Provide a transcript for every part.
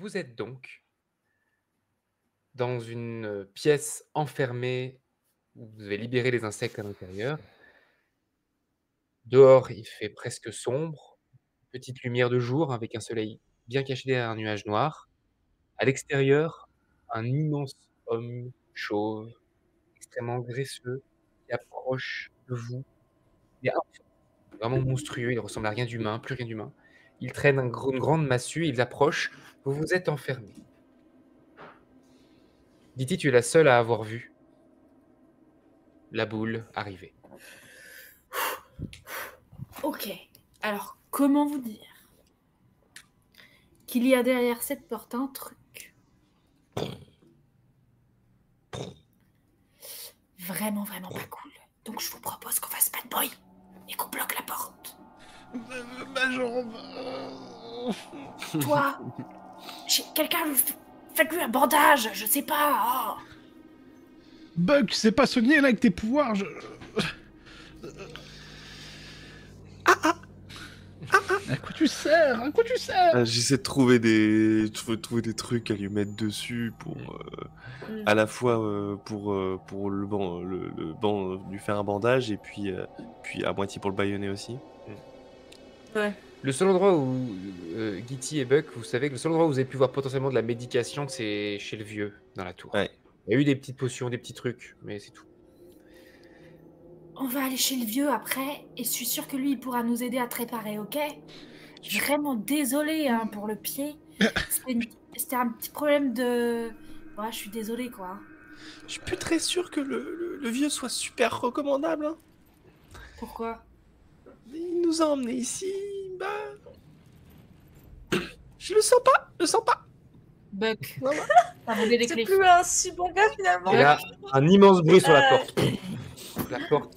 Vous êtes donc dans une pièce enfermée où vous avez libéré les insectes à l'intérieur. Dehors, il fait presque sombre, petite lumière de jour avec un soleil bien caché derrière un nuage noir. À l'extérieur, un immense homme chauve, extrêmement graisseux, qui approche de vous. Il est vraiment monstrueux, il ressemble à rien d'humain, plus rien d'humain. Il traîne une grande massue, il approche. Vous vous êtes enfermés. Diti, tu es la seule à avoir vu la boule arriver. Ok, alors comment vous dire qu'il y a derrière cette porte un truc vraiment pas cool. Donc je vous propose qu'on fasse pas de bruit et qu'on bloque la porte. Ma jambe. Toi, quelqu'un faites-lui un bandage, je sais pas. Oh. Buck, tu sais pas soigner là avec tes pouvoirs. À quoi tu sers? À quoi tu sers? J'essaie de trouver des trucs à lui mettre dessus pour à la fois pour le banc, lui faire un bandage et puis à moitié pour le bâillonner aussi. Ouais. Le seul endroit où Gitty et Buck, vous savez que le seul endroit où vous avez pu voir potentiellement de la médication, c'est chez le vieux, dans la tour. Ouais. Il y a eu des petites potions, des petits trucs, mais c'est tout. On va aller chez le vieux après, et je suis sûre que lui, il pourra nous aider à te réparer, ok? Je suis vraiment désolée hein, pour le pied. C'était un petit problème de... Ouais, je suis désolée, quoi. Je suis plus très sûr que le vieux soit super recommandable. Hein. Pourquoi? Il nous a emmenés ici, je le sens pas. Buck. Voilà. T'as volé les C'est clés. plus un si bon gars finalement. Et là, un immense bruit sur la porte. La porte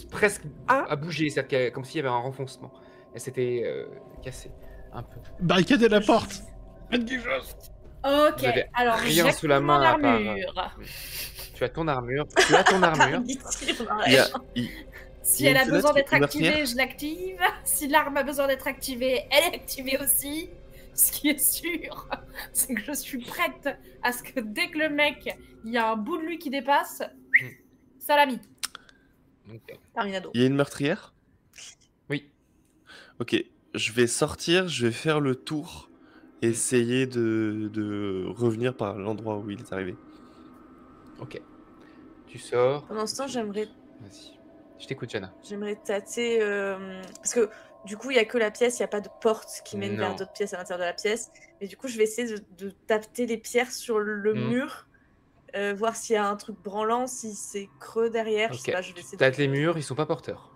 presque a bougé, c'est-à-dire comme s'il y avait un renfoncement. Elle s'était cassée, un peu. Barricadez la porte. Faites quelque chose. Ok, Vous avez alors rien sous la j'active main mon à part... armure. Tu as ton armure. Tu as ton armure. Si elle a besoin d'être activée, meurtrière. je l'active. Si l'arme a besoin d'être activée, elle est activée aussi. Ce qui est sûr, c'est que je suis prête à ce que dès que le mec, il y a un bout de lui qui dépasse, salami. Ok. Terminado. Il y a une meurtrière? Oui. Ok, je vais sortir, je vais faire le tour, essayer de revenir par l'endroit où il est arrivé. Ok. Tu sors. Pendant ce temps, j'aimerais Vas-y. Je t'écoute, Jana. tâter... Parce que du coup, il n'y a que la pièce, il n'y a pas de porte qui mène vers Non. d'autres pièces à l'intérieur de la pièce. Mais du coup, je vais essayer de taper les pierres sur le mur, voir s'il y a un truc branlant, si c'est creux derrière. Je sais pas, je vais essayer Tâte les murs, ils sont pas porteurs.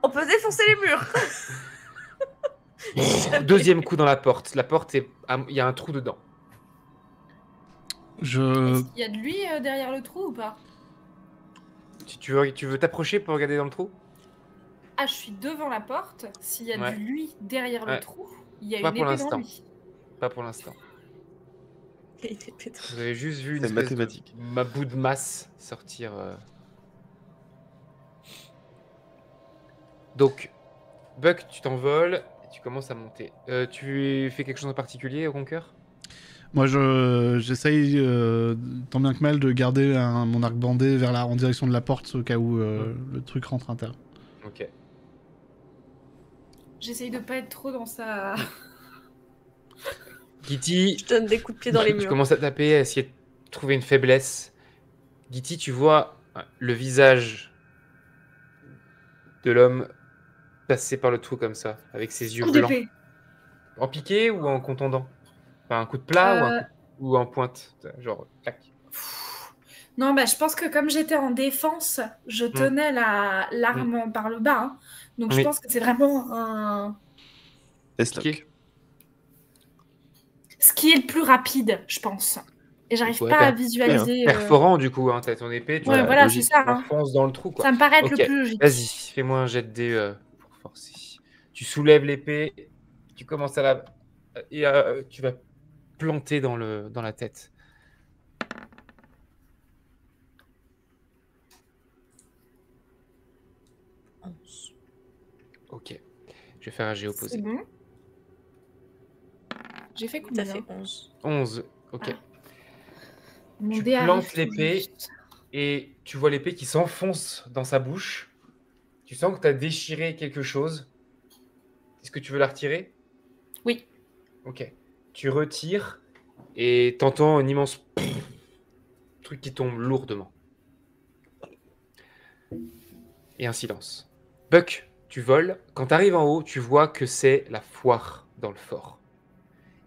On peut défoncer les murs. Deuxième coup dans la porte. La porte, il y a un trou dedans. Est-ce qu'il y a de lui derrière le trou ou pas? Tu veux t'approcher pour regarder dans le trou? Ah, je suis devant la porte. S'il y a Ouais. de lui derrière le trou, il y a Pas une pour épée dans l'instant. lui. Pas pour l'instant. Il y a une épée dans Vous avez juste vu une C'est espèce mathématique. de bout de masse sortir. Donc, Buck, tu t'envoles et tu commences à monter. Tu fais quelque chose en particulier au Conqueur? Moi, j'essaye tant bien que mal de garder mon arc bandé en direction de la porte au cas où le truc rentre à l'intérieur. Ok. J'essaye de pas être trop dans sa... Gitty, Je donne des coups de pied dans les tu murs. commences à taper, à essayer de trouver une faiblesse. Gitty, tu vois le visage de l'homme passer par le trou comme ça, avec ses yeux Coup blancs. d'épée. En piqué ou en contondant? Enfin, un coup de plat ou en pointe? Genre, clac. Non, bah, je pense que comme j'étais en défense, je tenais l'arme par le bas. Hein. Donc je pense que c'est vraiment un... Piqué. Ce qui est le plus rapide, je pense. Et j'arrive pas à visualiser... Perforant, du coup, hein, t'as ton épée, tu ouais, voilà, c'est ça. Hein. enfonces dans le trou, quoi. Ça me paraît être le plus logique. Vas-y, fais-moi un jet de dés pour forcer. Tu soulèves l'épée, tu commences à la... Et tu vas planter dans la tête. Ok. Je vais faire un jet opposé. C'est bon. J'ai fait T'as combien? fait 11. 11, ok. Ah. Mon Tu dé arrive plantes tout l'épée juste. et tu vois l'épée qui s'enfonce dans sa bouche. Tu sens que tu as déchiré quelque chose. Est-ce que tu veux la retirer? Oui. Ok. Tu retires et t'entends un immense truc qui tombe lourdement. Et un silence. Buck, tu voles. Quand tu arrives en haut, tu vois que c'est la foire dans le fort.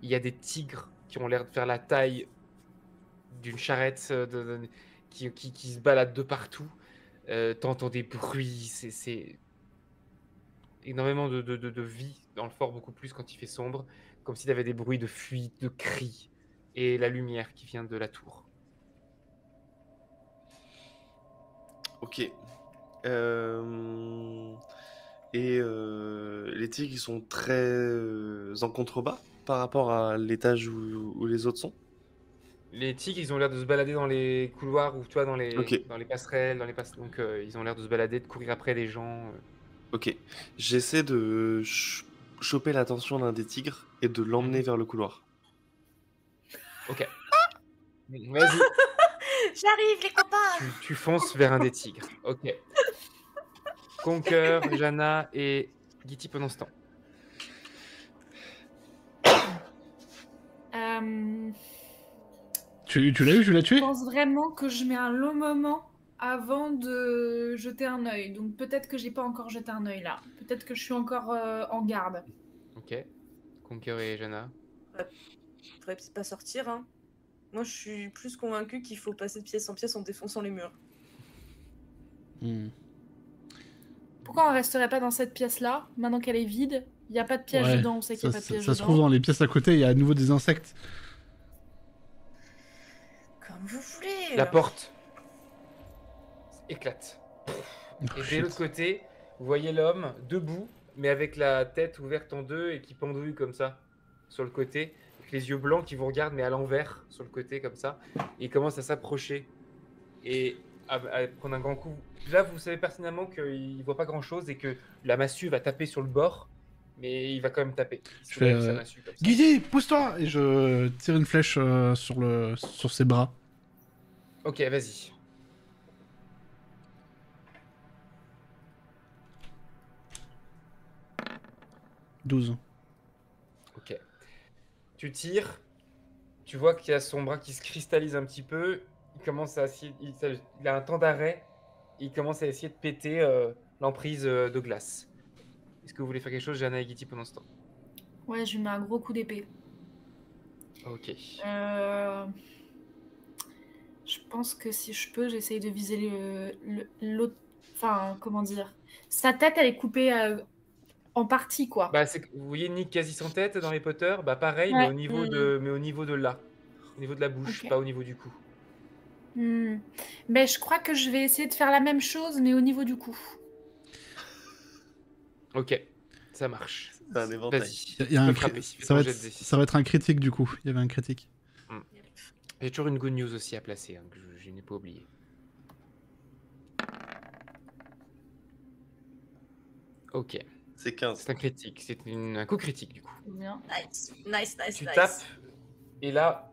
Il y a des tigres qui ont l'air de faire la taille d'une charrette qui se baladent de partout. T'entends des bruits, c'est énormément de vie dans le fort, beaucoup plus quand il fait sombre, comme s'il y avait des bruits de fuite, de cris, et la lumière qui vient de la tour. Ok. Les tigres, ils sont très en contrebas par rapport à l'étage où les autres sont. Les tigres, ils ont l'air de se balader dans les couloirs ou tu vois, Ok. dans les passerelles, donc ils ont l'air de se balader, de courir après des gens. Ok. J'essaie de choper l'attention d'un des tigres et de l'emmener vers le couloir. Ok. Vas-y, J'arrive, les copains! tu fonces vers un des tigres. Ok. Conquer, Jana et Gitty pendant ce temps. Tu l'as eu, tu l'as tué? Je pense vraiment que je mets un long moment avant de jeter un œil. Donc peut-être que j'ai pas encore jeté un œil là. Peut-être que je suis encore en garde. Ok. Conquer et Jana. Faudrait peut-être pas sortir, hein. Moi, je suis plus convaincue qu'il faut passer de pièce en pièce en défonçant les murs. Pourquoi on resterait pas dans cette pièce-là, maintenant qu'elle est vide? Il n'y a pas de piège Ouais, dedans, on sait qu'il n'y a pas de piège ça se dedans. trouve dans les pièces à côté, il y a à nouveau des insectes. Comme vous voulez. La porte éclate. Oh, Et de shit. l'autre côté, vous voyez l'homme debout, mais avec la tête ouverte en deux et qui pendouille comme ça, sur le côté, avec les yeux blancs qui vous regardent, mais à l'envers, sur le côté, comme ça. Et il commence à s'approcher et à prendre un grand coup. Là, vous savez pertinemment qu'il ne voit pas grand-chose et que la massue va taper sur le bord, mais il va quand même taper. Il Je fais soulève sa massue comme ça. Guigui, pousse-toi! Et je tire une flèche sur ses bras. Ok, vas-y. « 12. Ok. Tu tires, tu vois qu'il y a son bras qui se cristallise un petit peu. Il commence à essayer, il a un temps d'arrêt. Il commence à essayer de péter l'emprise de glace. Est-ce que vous voulez faire quelque chose, Jana et Gitty, pendant ce temps? Ouais, je lui mets un gros coup d'épée. Ok. Je pense que si je peux, j'essaye de viser l'autre. Enfin, comment dire? Sa tête, elle est coupée en partie, quoi. Bah, vous voyez Nick quasi sans tête dans Harry Potter? Bah pareil, Ouais. mais au niveau de là. Au niveau de la bouche, Ok. pas au niveau du cou. Ben, je crois que je vais essayer de faire la même chose, mais au niveau du cou. Ok, ça marche. C'est un éventail. Vas-y, Il y a tu un peux frapper. ça va être un critique du coup. Il y avait un critique. J'ai toujours une good news aussi à placer, hein, que je n'ai pas oublié. Ok, C'est 15. c'est un critique, c'est un coup critique du coup. Bien. Nice. Tu tapes, et là,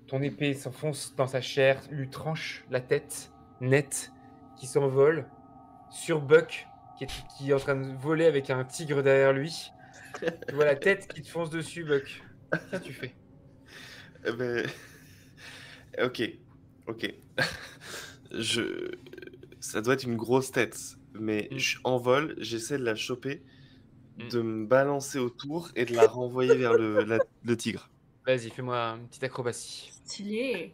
ton épée s'enfonce dans sa chair, lui tranche la tête nette, qui s'envole sur Buck, qui est en train de voler avec un tigre derrière lui. Tu vois la tête qui te fonce dessus, Buck. Qu'est-ce que tu fais? Ben... Ok. Ça doit être une grosse tête, mais je suis en vol, j'essaie de la choper, de me balancer autour et de la renvoyer vers le tigre. Vas-y, fais-moi une petite acrobatie. Stylé.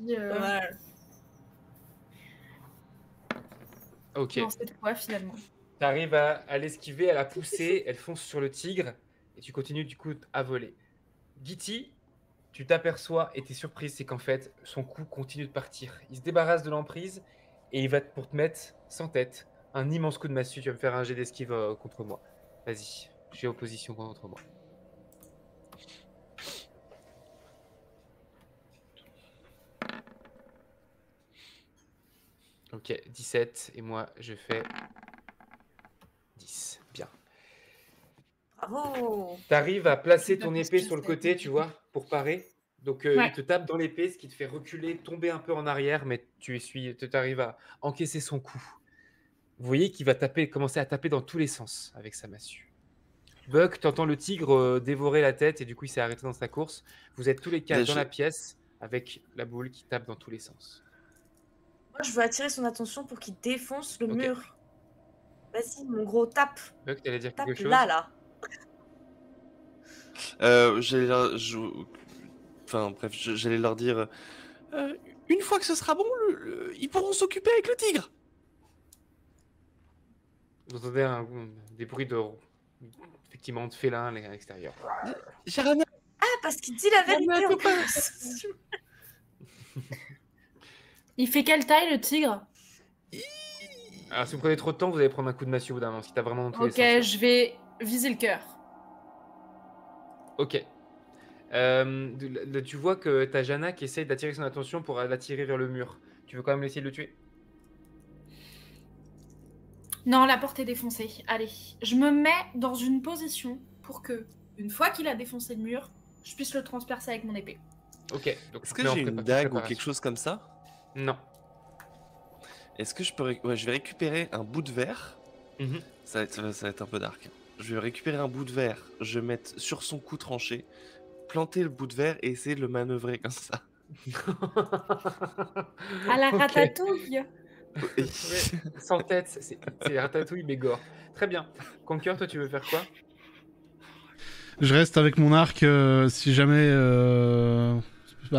Pas mal. Ok. Non, c'est quoi finalement? T'arrives à l'esquiver, à la pousser, elle fonce sur le tigre, et tu continues du coup à voler. Gitty, tu t'aperçois, et t'es surprise, c'est qu'en fait, son coup continue de partir. Il se débarrasse de l'emprise, et il va pour te mettre sans tête un immense coup de massue. Tu vas me faire un jet d'esquive contre moi. Vas-y, j'ai opposition contre moi. Ok, 17, et moi je fais 10. Bien. Bravo. T'arrives à placer C'est pas ton épée possible, sur le ça. côté, tu vois, pour parer. Donc Ouais. il te tape dans l'épée, ce qui te fait reculer, tomber un peu en arrière, mais tu arrives à encaisser son coup. Vous voyez qu'il va commencer à taper dans tous les sens avec sa massue. Buck, t'entends le tigre dévorer la tête et du coup il s'est arrêté dans sa course. Vous êtes tous les quatre Là, dans je- la pièce avec la boule qui tape dans tous les sens. Moi, je veux attirer son attention pour qu'il défonce le Ok. mur. Vas-y, mon gros, tape. Buck, t'allais dire quelque Tape chose? là. J'allais leur dire une fois que ce sera bon, ils pourront s'occuper avec le tigre. Vous entendez des bruits effectivement de félins à l'extérieur. J'ai ramené Ah, parce qu'il dit la vérité un en copain. plus. Il fait quelle taille le tigre? Alors si vous prenez trop de temps, vous allez prendre un coup de massue au bout d'un moment, ce qui tape vraiment dans tous les Ok, sens. là. je vais viser le cœur. Ok. Tu vois que t'as Jana qui essaye d'attirer son attention pour l'attirer vers le mur. Tu veux quand même essayer de le tuer? Non, la porte est défoncée. Allez, je me mets dans une position pour que, une fois qu'il a défoncé le mur, je puisse le transpercer avec mon épée. Ok. Donc Est-ce tu te que mets en j'ai une dague ou quelque chose comme ça? Non. Est-ce que je peux... Ouais, je vais récupérer un bout de verre. Mhm. Ça va être un peu dark. Je vais récupérer un bout de verre, je vais mettre sur son cou tranché, planter le bout de verre et essayer de le manœuvrer comme ça. À la Ok. ratatouille. Ouais, sans tête, c'est ratatouille mais gore. Très bien. Conquer, toi tu veux faire quoi? Je reste avec mon arc si jamais.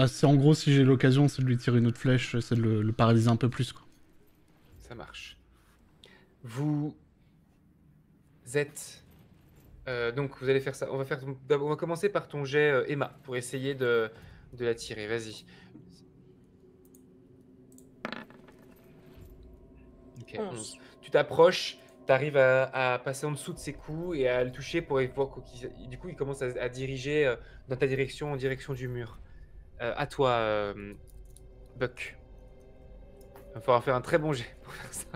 C'est en gros, si j'ai l'occasion, c'est de lui tirer une autre flèche, c'est de le paralyser un peu plus. Quoi. Ça marche. Vous êtes... donc vous allez faire ça. On va commencer par ton jet Emma pour essayer de la tirer. Vas-y. Ok, 11. Tu t'approches, tu arrives à passer en dessous de ses coups et à le toucher pour voir du coup il commence à diriger dans ta direction, en direction du mur. À toi, Buck. Il va falloir faire un très bon jet pour faire ça.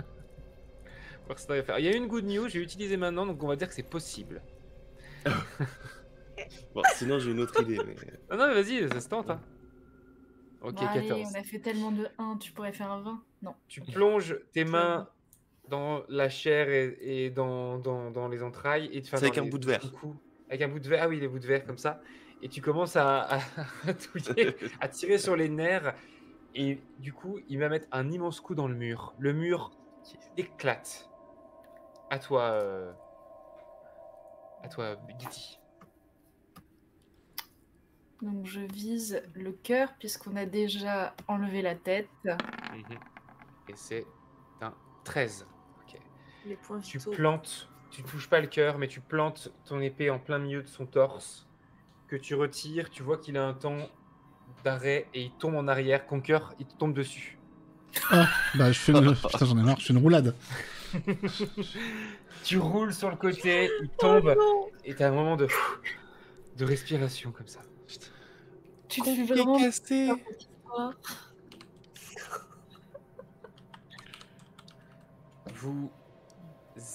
Voir ce que t'arrives à faire. Il y a une good news, j'ai utilisé maintenant, donc on va dire que c'est possible. Bon, sinon j'ai une autre idée. Mais... Non, mais vas-y, ça se tente. Hein. Ok, Bon, allez, 14. on a fait tellement de 1, tu pourrais faire un 20? Non. Tu plonges tes mains dans la chair et dans les entrailles. C'est avec un bout de verre. Avec un bout de verre, ah oui, les bouts de verre comme ça. Et tu commences à touiller, à tirer sur les nerfs. Et du coup, il va mettre un immense coup dans le mur. Le mur éclate. À toi, Gitty. Donc je vise le cœur puisqu'on a déjà enlevé la tête. Et c'est un 13. Ok. Les points Tu vitaux. plantes, tu touches pas le cœur, mais tu plantes ton épée en plein milieu de son torse, que tu retires, tu vois qu'il a un temps d'arrêt et il tombe en arrière. Conquer, il te tombe dessus. Ah, bah je fais une... Putain, j'en ai marre, je fais une roulade. Tu roules sur le côté, il tombe, et t'as un moment de respiration comme ça. Tu fais vraiment... cassé. Vous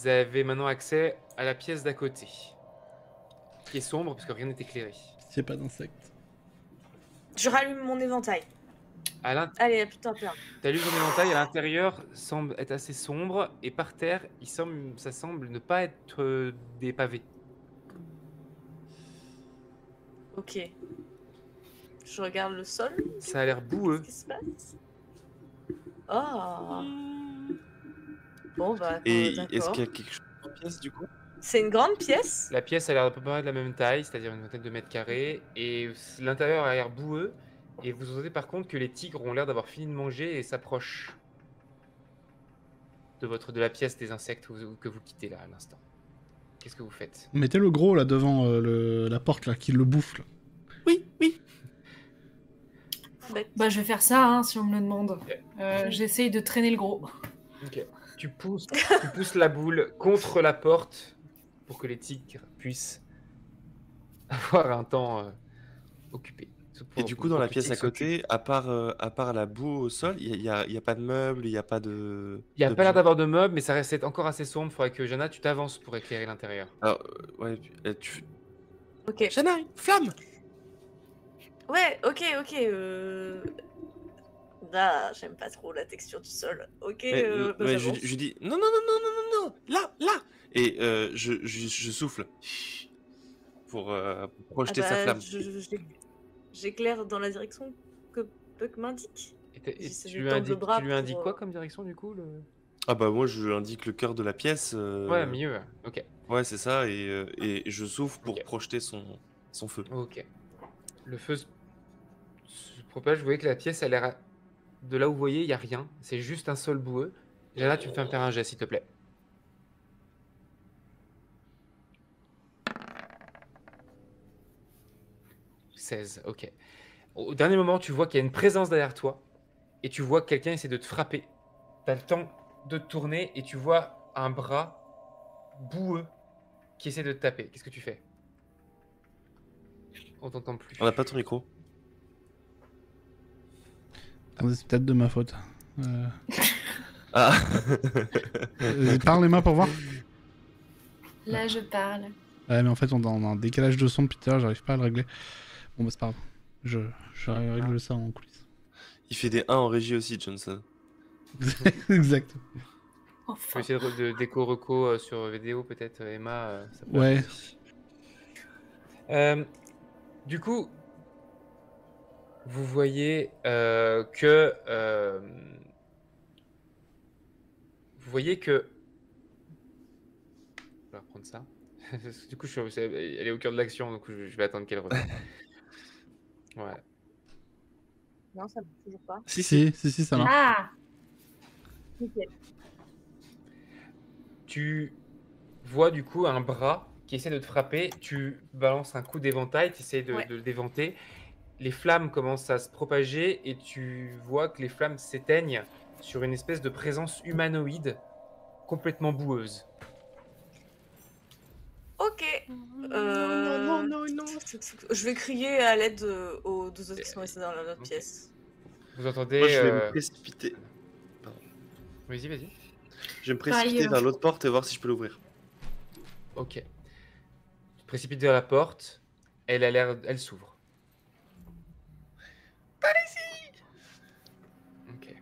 avez maintenant accès à la pièce d'à côté, qui est sombre parce que rien n'est éclairé. S'il n'y a pas d'insectes. Je rallume mon éventail. Allez, putain, plein. T'allumes ton éventail, à l'intérieur semble être assez sombre, et par terre, ça semble ne pas être des pavés. Ok. Je regarde le sol. Ça a l'air boueux. Qu'est-ce qui se passe? Oh. Bon, bah, Et d'accord. est-ce qu'il y a quelque chose dans la pièce du coup? C'est une grande pièce? La pièce a l'air à peu près de la même taille, c'est-à-dire une vingtaine de mètres carrés, et l'intérieur a l'air boueux, et vous entendez par contre que les tigres ont l'air d'avoir fini de manger et s'approchent de la pièce des insectes que vous quittez là à l'instant. Qu'est-ce que vous faites? Mettez le gros là devant la porte là, qui le bouffe là. Oui. Bah je vais faire ça hein, si on me le demande. J'essaye de traîner le gros. Ok. Tu pousses la boule contre la porte pour que les tigres puissent avoir un temps occupé. Et du coup, dans la pièce à côté, à part la boue au sol, il y a pas de meubles, il y a pas de... Il n'y a pas l'air d'objets. d'avoir de meubles, mais ça reste encore assez sombre. Il faudrait que, Jana, tu t'avances pour éclairer l'intérieur. Alors, ouais, Ok. Jana, une flamme! Ouais, ok. Là, j'aime pas trop la texture du sol. Ok, Ouais, j'avance. je dis, non, là! Et je souffle pour projeter sa flamme. J'éclaire dans la direction que Puck m'indique. Et J'essaie tu de lui tendre le indiques, bras tu lui indiques pour, quoi comme direction, du coup Ah bah moi, je indique le cœur de la pièce. Ouais, mieux, ok. Ouais, c'est ça, et je souffle pour Ok. projeter son feu. Ok. Le feu se propage. Vous voyez que la pièce a l'air... De là où vous voyez, il n'y a rien. C'est juste un sol boueux. Jana, tu me fais faire un jet, s'il te plaît. 16, ok. Au dernier moment, tu vois qu'il y a une présence derrière toi. Et tu vois que quelqu'un essaie de te frapper. Tu as le temps de te tourner et tu vois un bras boueux qui essaie de te taper. Qu'est-ce que tu fais? On t'entend plus. On n'a pas ton micro. C'est peut-être de ma faute. Ah. Parle-moi pour voir. Là, je parle. Ouais, mais en fait, on a un décalage de son depuis tout à l'heure, j'arrive pas à le régler. Bon, bah, c'est pas grave. Je règle ça en coulisses. Il fait des 1 en régie aussi, Johnson. Exact. Tu Enfin. peux essayer de déco-reco sur vidéo, peut-être, Emma. Ça peut Ouais. Du coup, vous voyez vous voyez que... Je vais reprendre ça. Du coup, elle est au cœur de l'action, donc je vais attendre qu'elle revienne. Ouais. Non, ça marche toujours pas. Si, ça marche. Ah, Nickel. Tu vois du coup un bras qui essaie de te frapper. Tu balances un coup d'éventail, tu essaies de le déventer. Les flammes commencent à se propager et tu vois que les flammes s'éteignent sur une espèce de présence humanoïde complètement boueuse. Ok. Non. Je vais crier à l'aide aux deux autres qui sont restés dans la autre Ok. pièce. Vous entendez... Moi, je vais me précipiter. Vas-y. Je vais me précipiter vers l'autre porte et voir si je peux l'ouvrir. Ok. Tu te précipites vers la porte. Elle s'ouvre. Par ici. Ok.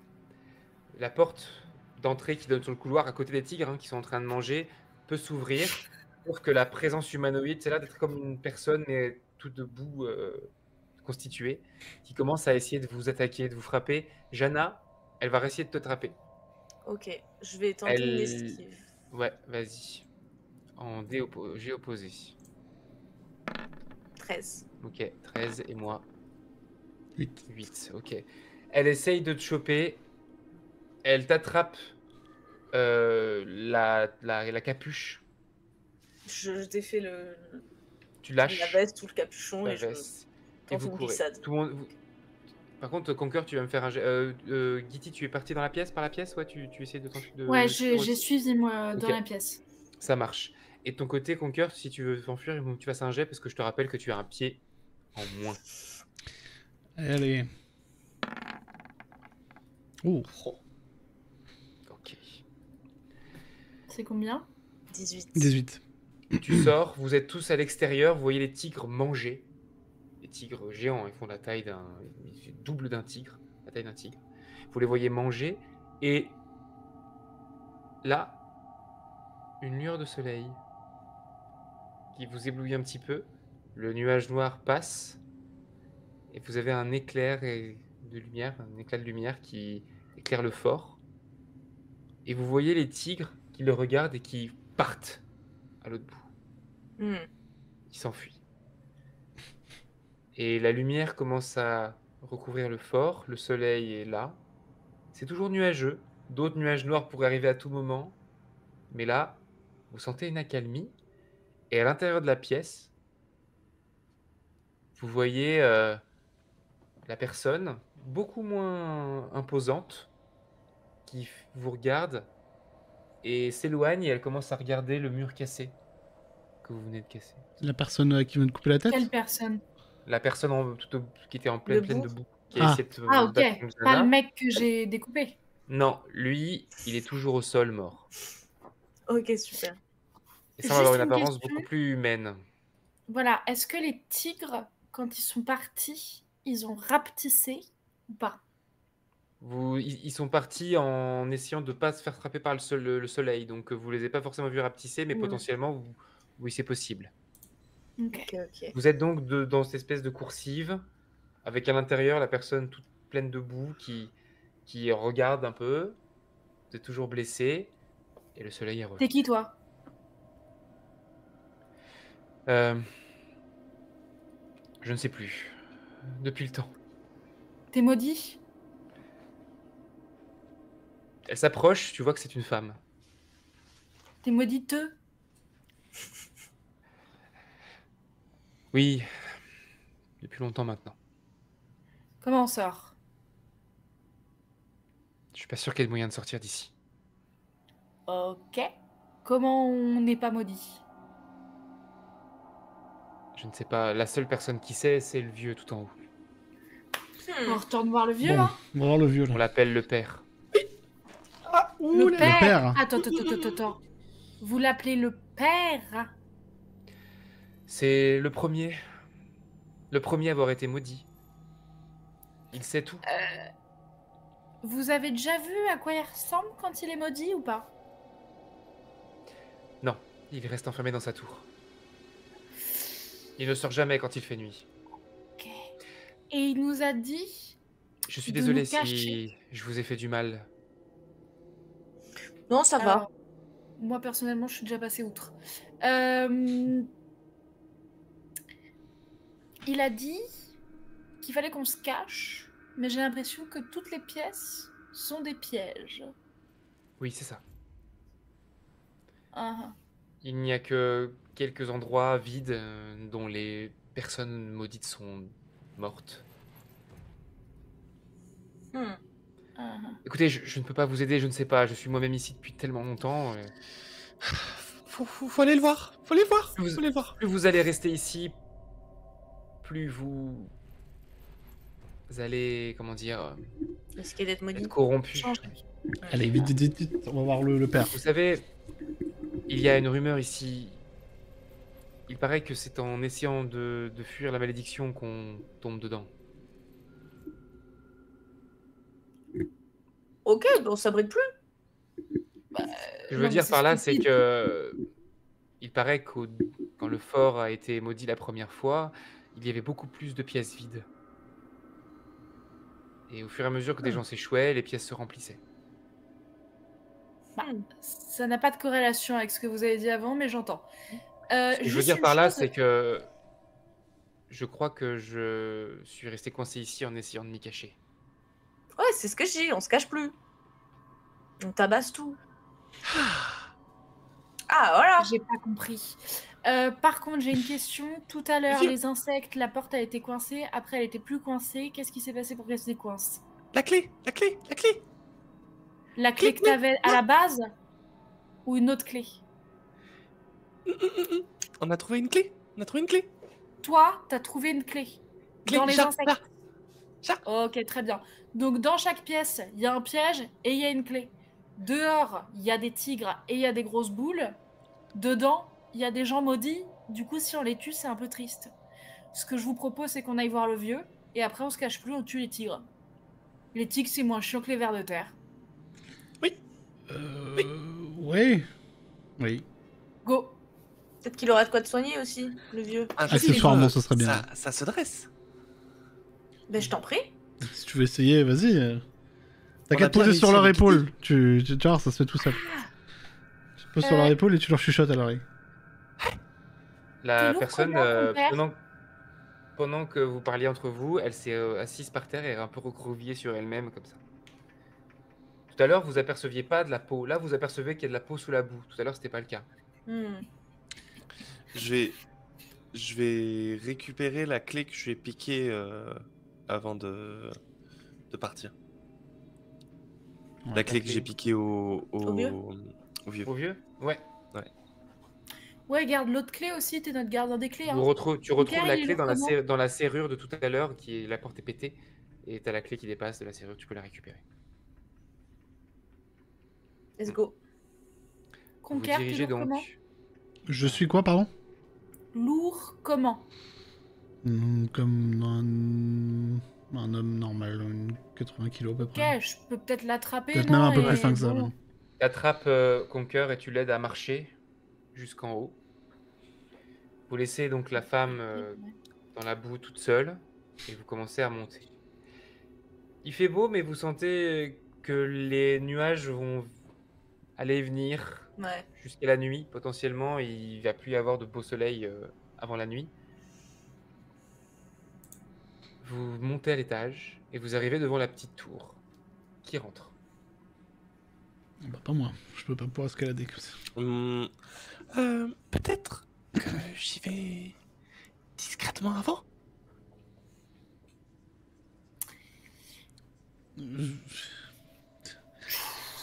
La porte d'entrée qui donne sur le couloir à côté des tigres qui sont en train de manger peut s'ouvrir pour que la présence humanoïde, c'est là d'être comme une personne mais tout debout, constituée, qui commence à essayer de vous attaquer, de vous frapper. Jana, elle va essayer de te trapper. Ok, je vais tenter une esquive. Ouais, vas-y. En G opposé. 13. Ok, 13 et moi 8. 8, ok. Elle essaye de te choper. Elle t'attrape la capuche. Je défais Tu lâches la veste ou le capuchon la et je veste et tente vous une courez. glissade. Tout le monde, Par contre, Conquer, tu vas me faire un jet. Gitty, tu es parti dans la pièce, par la pièce? Ouais, tu essaies de tenter de... ouais, j'ai suivi moi dans Ok. la pièce. Ça marche. Et de ton côté, Conquer, si tu veux t'enfuir, il faut que tu fasses un jet parce que je te rappelle que tu as un pied en moins. Allez. Oh. Ok. C'est combien? 18. 18. Tu sors, vous êtes tous à l'extérieur, vous voyez les tigres manger. Les tigres géants, ils font la taille double d'un tigre, la taille d'un tigre. Vous les voyez manger, et là, une lueur de soleil qui vous éblouit un petit peu. Le nuage noir passe, et vous avez un éclair de lumière, un éclat de lumière qui éclaire le fort. Et vous voyez les tigres qui le regardent et qui partent à l'autre bout. Qui s'enfuient. Et la lumière commence à recouvrir le fort, le soleil est là. C'est toujours nuageux, d'autres nuages noirs pourraient arriver à tout moment. Mais là, vous sentez une accalmie. Et à l'intérieur de la pièce, vous voyez la personne, beaucoup moins imposante, qui vous regarde et s'éloigne, et elle commence à regarder le mur cassé que vous venez de casser. La personne qui vient de couper la tête? Quelle personne? La personne qui était en pleine Debout. de boue, qui a essayé de Ah, se battre ok. contre Pas le Zana. mec que j'ai découpé. Non, lui, il est toujours au sol, mort. Ok, super. Et ça va avoir Juste une une apparence question. beaucoup plus humaine. Voilà. Est-ce que les tigres, quand ils sont partis, ils ont rapetissé ou pas? Ils sont partis en essayant de ne pas se faire frapper par le soleil, donc vous les avez pas forcément vus rapetisser, mais Mhm. potentiellement, oui, c'est possible. Ok. Ok. Vous êtes donc dans cette espèce de coursive, avec à l'intérieur la personne toute pleine de boue qui regarde un peu. Vous êtes toujours blessé, et le soleil est revenu. T'es qui, toi? Je ne sais plus. Depuis le temps. T'es maudit? Elle s'approche, tu vois que c'est une femme. T'es mauditeux? Oui, depuis longtemps maintenant. Comment on sort? Je suis pas sûr qu'il y ait de moyen de sortir d'ici. Ok. Comment on n'est pas maudit? Je ne sais pas, la seule personne qui sait, c'est le vieux tout en haut. On retourne voir le vieux, Bon, hein? on va voir le vieux On là. l'appelle le père. Le père. père. Attends. Vous l'appelez le père? C'est le premier. Le premier à avoir été maudit. Il sait tout. Vous avez déjà vu à quoi il ressemble quand il est maudit ou pas? Non, il reste enfermé dans sa tour. Il ne sort jamais quand il fait nuit. Ok. Et il nous a dit... Je suis De désolé nous si cacher. je vous ai fait du mal. Non, ça va. Alors, moi, personnellement, je suis déjà passée outre. Il a dit qu'il fallait qu'on se cache, mais j'ai l'impression que toutes les pièces sont des pièges. Oui, c'est ça. Ah, Il n'y a que quelques endroits vides dont les personnes maudites sont mortes. Hmm. ah. Écoutez, je ne peux pas vous aider, je ne sais pas. Je suis moi-même ici depuis tellement longtemps. Faut aller le voir. Faut aller le voir. Plus Faut aller le voir. plus vous allez rester ici, plus vous allez, comment dire, Risquer d'être maudit. être corrompu. Change. Allez, vite, on va voir le père. Vous savez, il y a une rumeur ici. Il paraît que c'est en essayant de fuir la malédiction qu'on tombe dedans. Ok, bon, ça brille plus. Ce que je non, veux mais dire c'est par là, c'est stupide. que il paraît que quand le fort a été maudit la première fois, il y avait beaucoup plus de pièces vides. Et au fur et à mesure que des gens s'échouaient, les pièces se remplissaient. Ça n'a pas de corrélation avec ce que vous avez dit avant, mais j'entends. Ce que je veux Juste dire une par là, chose- c'est que je crois que je suis resté coincé ici en essayant de m'y cacher. Ouais, c'est ce que je dis, on se cache plus. On tabasse tout. Ah, voilà. J'ai pas compris. Par contre, j'ai une question. Tout à l'heure, Vieux. les insectes, la porte a été coincée. Après, elle était plus coincée. Qu'est-ce qui s'est passé pour qu'elle se décoince? La clé. La clé que t'avais à la base ou une autre clé? On a trouvé une clé. Toi, t'as trouvé une clé dans les Chat, insectes. chat. Ok, très bien. Donc, dans chaque pièce, il y a un piège et il y a une clé. Dehors, il y a des tigres et il y a des grosses boules. Dedans, il y a des gens maudits. Du coup, si on les tue, c'est un peu triste. Ce que je vous propose, c'est qu'on aille voir le vieux et après, on se cache plus, on tue les tigres. Les tigres, c'est moins chiant que les vers de terre. Oui. Go. Peut-être qu'il aura de quoi te soigner aussi, le vieux. Accessoirement, ce serait bien. Ça se dresse. Ben, je t'en prie. Si tu veux essayer, vas-y. T'as On qu'à a te poser bien sur réussi leur à épaule. Tu vois, ça se fait tout seul. Tu te poses sur leur épaule et tu leur chuchotes à l'oreille. La lourd personne, comment, ton père pendant que vous parliez entre vous, elle s'est assise par terre et un peu recroquevillée sur elle-même comme ça. Tout à l'heure, vous aperceviez pas de la peau. Là, vous apercevez qu'il y a de la peau sous la boue. Tout à l'heure, c'était pas le cas. Je vais récupérer la clé que je lui ai piquée avant de partir. La clé que j'ai piquée au vieux vieux. Au vieux? Ouais. Ouais, garde l'autre clé aussi, t'es notre gardien des clés. Tu Hein. retrouves la il est clé lourd comment? dans la serrure de tout à l'heure, la porte est pétée, et t'as la clé qui dépasse de la serrure, tu peux la récupérer. Let's go. Vous vous Conquer, t'es dirigez lourd comment? donc. Je suis quoi, pardon? Lourd comment? Comme un homme normal, 80 kilos à peu Ok, près. je peux peut-être l'attraper, Peut-être non? même un peu plus Et fin que ça. bon. Même. T'attrapes Conquer et tu l'aides à marcher jusqu'en haut. Vous laissez donc la femme dans la boue toute seule et vous commencez à monter. Il fait beau, mais vous sentez que les nuages vont aller et venir Ouais. jusqu'à la nuit. Potentiellement, il va plus y avoir de beau soleil avant la nuit. Vous montez à l'étage et vous arrivez devant la petite tour qui rentre. Bah, pas moi, je peux pas pouvoir escalader comme ça. Peut-être que j'y vais discrètement avant.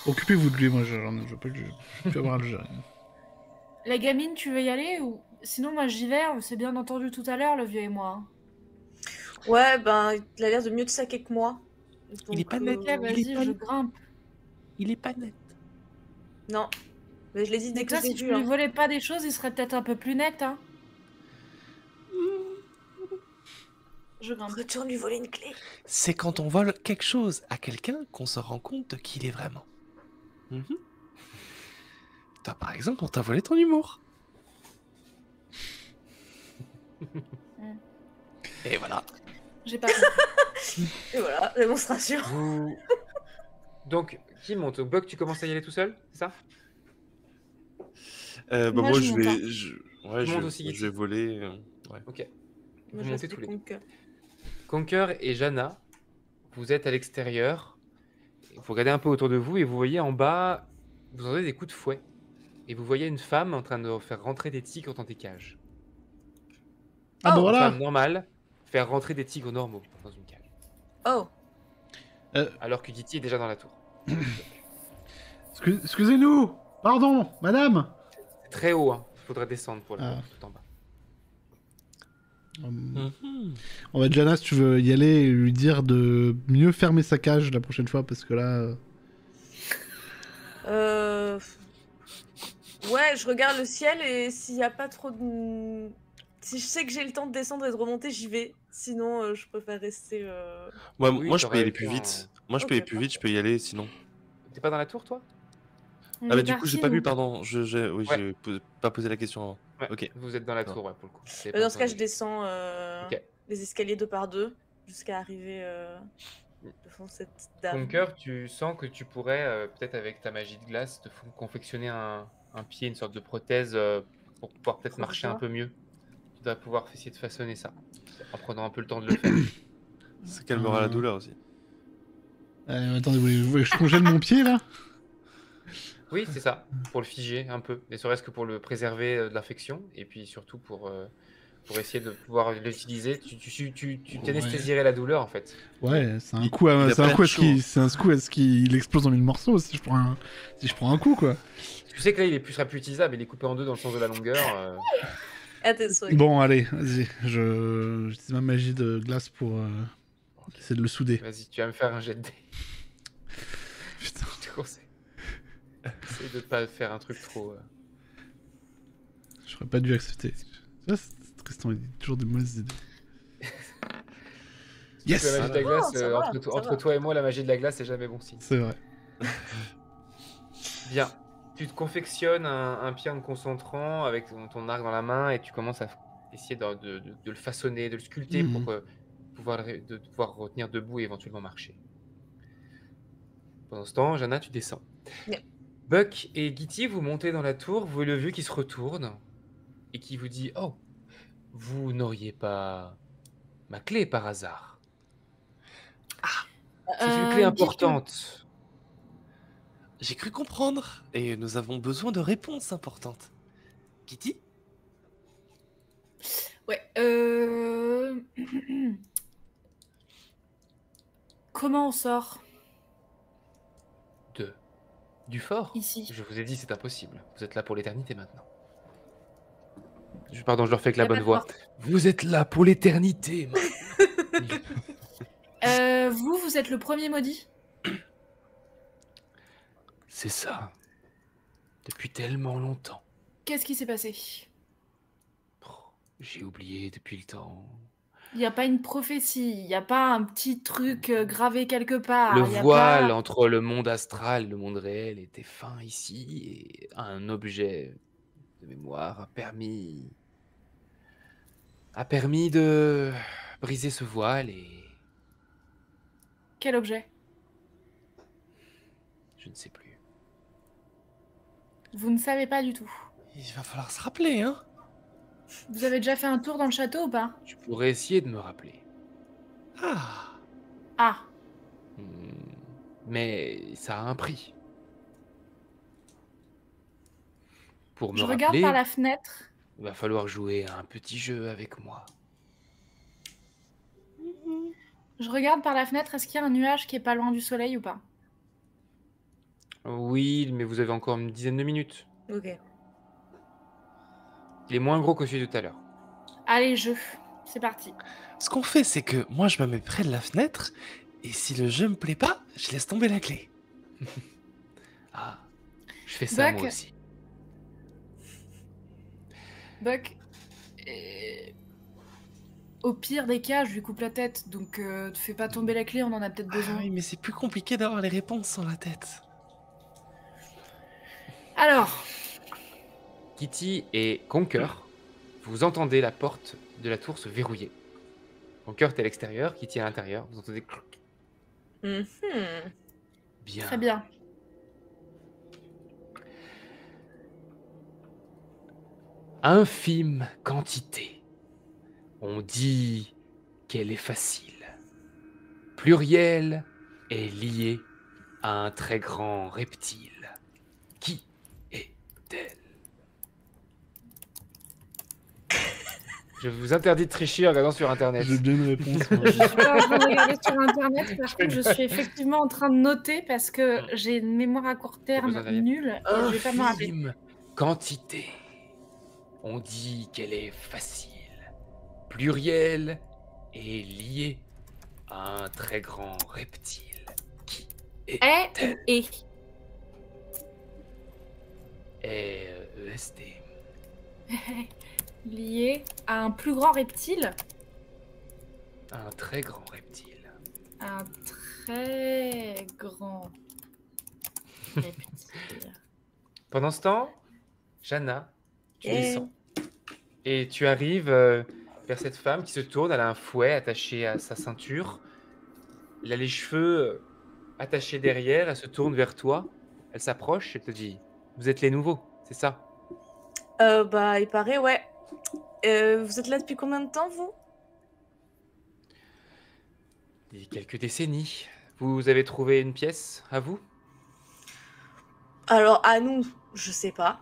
Occupez-vous de lui, moi je veux pas que je peux avoir le gérer. La gamine, tu veux y aller ou sinon moi j'y vais, on s'est bien entendu tout à l'heure, le vieux et moi. Hein. Ouais, ben, il a l'air de mieux te saquer que moi. Il est pas net. Ok, Il est vas-y, pas- je grimpe. Il est pas net. Non. Mais je l'ai dit dès Mais que toi, je l'ai si tu vu. lui Hein. volais pas des choses, il serait peut-être un peu plus net, hein. Je grimpe. Retourne lui voler une clé. C'est quand on vole quelque chose à quelqu'un qu'on se rend compte de qui il est vraiment. Mhm. Toi, par exemple, on t'a volé ton humour. Et voilà. J'ai pas compris. Et voilà, démonstration. Vous... Donc, qui monte? Buck, tu commences à y aller tout seul, c'est ça? Moi, moi, je je monte, vais, hein. Tu montes aussi, je Gitty? vais voler. Ouais. Ok. Moi, Vous je montez reste tous les deux. Conquer. Conquer et Jana, vous êtes à l'extérieur. Vous regardez un peu autour de vous et vous voyez en bas, vous entendez des coups de fouet. Et vous voyez une femme en train de faire rentrer des tigres dans des cages. Ah bah Oh. Une voilà. femme normale faire rentrer des tigres normaux dans une cage. Oh. Alors que Gitty est déjà dans la tour. Excusez-nous. Pardon, madame. C'est très haut, hein. Il faudra descendre pour le Ah. voir tout en bas. On va Jana, si tu veux y aller et lui dire de mieux fermer sa cage la prochaine fois parce que là. Ouais, je regarde le ciel et s'il n'y a pas trop de... Si je sais que j'ai le temps de descendre et de remonter, j'y vais. Sinon, je préfère rester... Oui, Moi, je peux y t'aurais aller pu plus en- vite. Moi, je Ok, peux y aller plus vite, je peux y aller sinon. T'es pas dans la tour, toi? On Ah bah est du coup, j'ai partis, pas vu, nous. pardon. Oui, Ouais. j'ai pas posé la question avant. Ouais, Ok. vous êtes dans la Ça va. tour, ouais, pour le coup. Vous avez Mais pas dans ce cas, je entendu. descends Ok. les escaliers 2 par 2 jusqu'à arriver devant cette dame. Conquer, tu sens que tu pourrais, peut-être avec ta magie de glace, confectionner un pied, une sorte de prothèse pour pouvoir peut-être marcher un peu mieux. Tu dois pouvoir essayer de façonner ça, en prenant un peu le temps de le faire. Ça calmera la douleur aussi. Attendez, vous voulez que je congèle mon pied là? Oui, c'est ça, pour le figer un peu, ne serait-ce que pour le préserver de l'infection, et puis surtout pour essayer de pouvoir l'utiliser. Tu t'anesthésierais la douleur, en fait. Ouais, c'est un coup il a c'est pas un l'air coup chaud. c'est un coup à ce qu'il explose en 1000 morceaux si je prends un coup quoi. Tu sais que là, sera plus utilisable, il est coupé en deux dans le sens de la longueur. À tes souhaits. Bon, allez, vas-y, j'utilise ma magie de glace pour essayer de le souder. Vas-y, tu vas me faire un jet de dés. Putain. Je te conseille. Essaye de pas faire un truc trop... J'aurais pas dû accepter. Tu vois, Tristan, il dit toujours des mauvaises idées. Yes. La magie de la glace, ça va, entre ça va. toi et moi, la magie de la glace, c'est jamais bon signe. C'est vrai. Bien. Tu te confectionnes un pied en te concentrant avec ton arc dans la main et tu commences à essayer de le façonner, de le sculpter pour pouvoir retenir debout et éventuellement marcher. Pendant ce temps, Jana, tu descends. Yep. Buck et Gitty, vous montez dans la tour, vous voyez le vieux qui se retourne et qui vous dit « Oh, vous n'auriez pas ma clé par hasard ?» C'est une clé importante. J'ai cru comprendre. Et nous avons besoin de réponses importantes. Kitty? Ouais, Comment on sort Du fort. ici? Je vous ai dit, c'est impossible. Vous êtes là pour l'éternité maintenant. Pardon, je le refais avec Y la a pas bonne de voix. porte. Vous êtes là pour l'éternité. Vous êtes le premier maudit? C'est ça. Depuis tellement longtemps. Qu'est-ce qui s'est passé? Oh, j'ai oublié depuis le temps. Il n'y a pas une prophétie, il n'y a pas un petit truc gravé quelque part. Le Y a voile pas... entre le monde astral et le monde réel était fin ici et un objet de mémoire a permis de briser ce voile et Quel objet? je ne sais plus. Vous ne savez pas du tout. Il va falloir se rappeler, hein. Vous avez déjà fait un tour dans le château ou pas? Je pourrais essayer de me rappeler. Ah. Ah, Mais ça a un prix. Pour me je regarde rappeler, par la fenêtre. il va falloir jouer à un petit jeu avec moi. Je regarde par la fenêtre, est-ce qu'il y a un nuage qui est pas loin du soleil ou pas? Oui, mais vous avez encore une dizaine de minutes. Ok. Il est moins gros que celui de tout à l'heure. Allez, jeu. C'est parti. Ce qu'on fait, c'est que moi, je me mets près de la fenêtre, et si le jeu me plaît pas, je laisse tomber la clé. Ah, je fais ça Buck. moi aussi. Buck, au pire des cas, je lui coupe la tête, donc ne fais pas tomber la clé, on en a peut-être Ah besoin. oui, mais c'est plus compliqué d'avoir les réponses sans la tête. Alors, Kitty et Conker, vous entendez la porte de la tour se verrouiller. Conker est à l'extérieur, Kitty à l'intérieur. Vous entendez... Mhm. Bien. très bien. Infime quantité. On dit qu'elle est facile. Pluriel est lié à un très grand reptile. Qui est-elle? Je vous interdis de tricher en regardant sur internet. J'ai bien une réponse. moi. Je suis pas en train de regarder sur internet, par contre, je suis effectivement en train de noter parce que j'ai une mémoire à court terme besoin d'aller. nulle et je vais pas me rappeler. Infime quantité. On dit qu'elle est facile. Pluriel est lié à un très grand reptile. Qui Est ou est? est-EST. Lié à un plus grand reptile? Un très grand reptile. Un très grand reptile. Pendant ce temps, Jana, tu Eh. descends. Et tu arrives vers cette femme qui se tourne. Elle a un fouet attaché à sa ceinture. Elle a les cheveux attachés derrière. Elle se tourne vers toi. Elle s'approche. Elle te dit, vous êtes les nouveaux, c'est ça? Bah, il paraît, ouais. Vous êtes là depuis combien de temps, vous? Il y a quelques décennies. Vous avez trouvé une pièce à vous? Alors, à nous, je sais pas.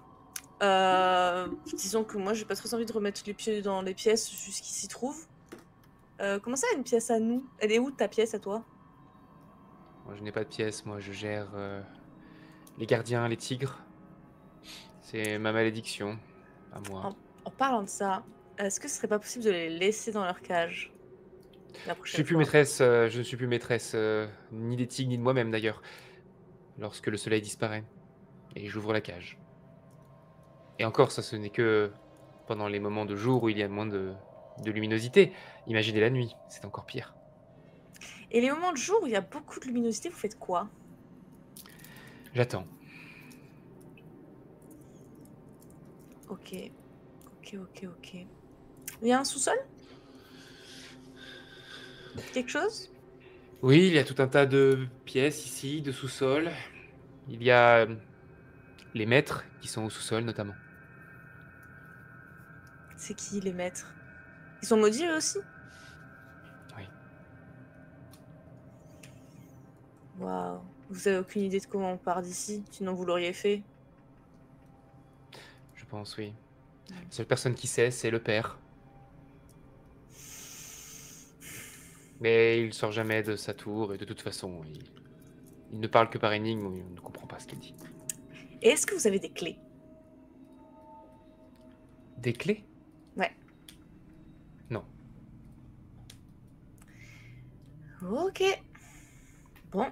Disons que moi, j'ai pas très envie de remettre les pieds dans les pièces jusqu'ils s'y trouvent. Comment ça, une pièce à nous? Elle est où ta pièce à toi? Moi, je n'ai pas de pièce. Moi, je gère les gardiens, les tigres. C'est ma malédiction, à moi. En parlant de ça, est-ce que ce serait pas possible de les laisser dans leur cage la Je prochaine suis plus fois? maîtresse. Je ne suis plus maîtresse ni des tigres ni de moi-même d'ailleurs. Lorsque le soleil disparaît et j'ouvre la cage. Et encore, ça, ce n'est que pendant les moments de jour où il y a moins de luminosité. Imaginez la nuit, c'est encore pire. Et les moments de jour où il y a beaucoup de luminosité, vous faites quoi? J'attends. Ok. Ok. Il y a un sous-sol? Quelque chose? Oui, il y a tout un tas de pièces ici, de sous-sol. Il y a les maîtres qui sont au sous-sol notamment. C'est qui les maîtres? Ils sont maudits eux aussi? Oui. Waouh. Vous avez aucune idée de comment on part d'ici? Sinon vous l'auriez fait. Je pense, oui. La seule personne qui sait, c'est le père. Mais il sort jamais de sa tour et de toute façon, il ne parle que par énigme, on ne comprend pas ce qu'il dit. Et est-ce que vous avez des clés? Des clés? Ok. Bon.